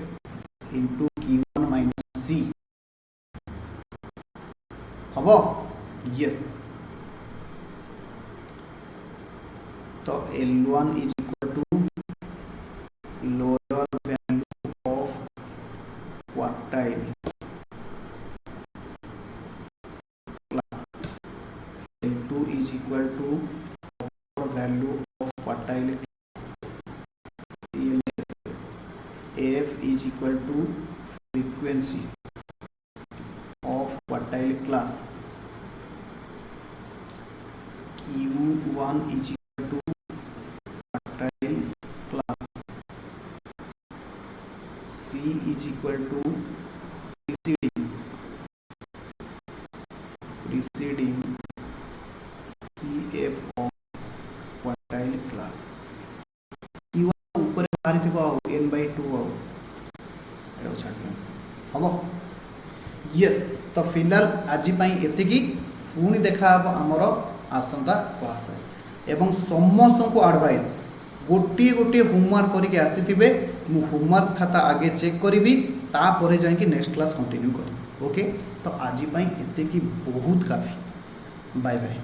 into Q1 minus C हबो यस तो L1 is equal to lower value of quartile plus L2 is F is equal to frequency of quartile class, Q1 is equal to quartile class, C is equal to preceding CF of quartile class. Q1 ऊपर बाहरी थी को n/2 आओ एडो छाड़ हम yes. तो फिलहाल आज एतिकी पुणी देखा आमर आसंता क्लास एवं समस्त को एडवाइस गोटे गोटे होमवर्क करके आसीथिबे मु होमवर्क खाता आगे चेक करी तापर जाकि नेक्स्ट क्लास कंटिन्यू करी। ओके तो आज एतिकी बहुत काफी। Bye bye.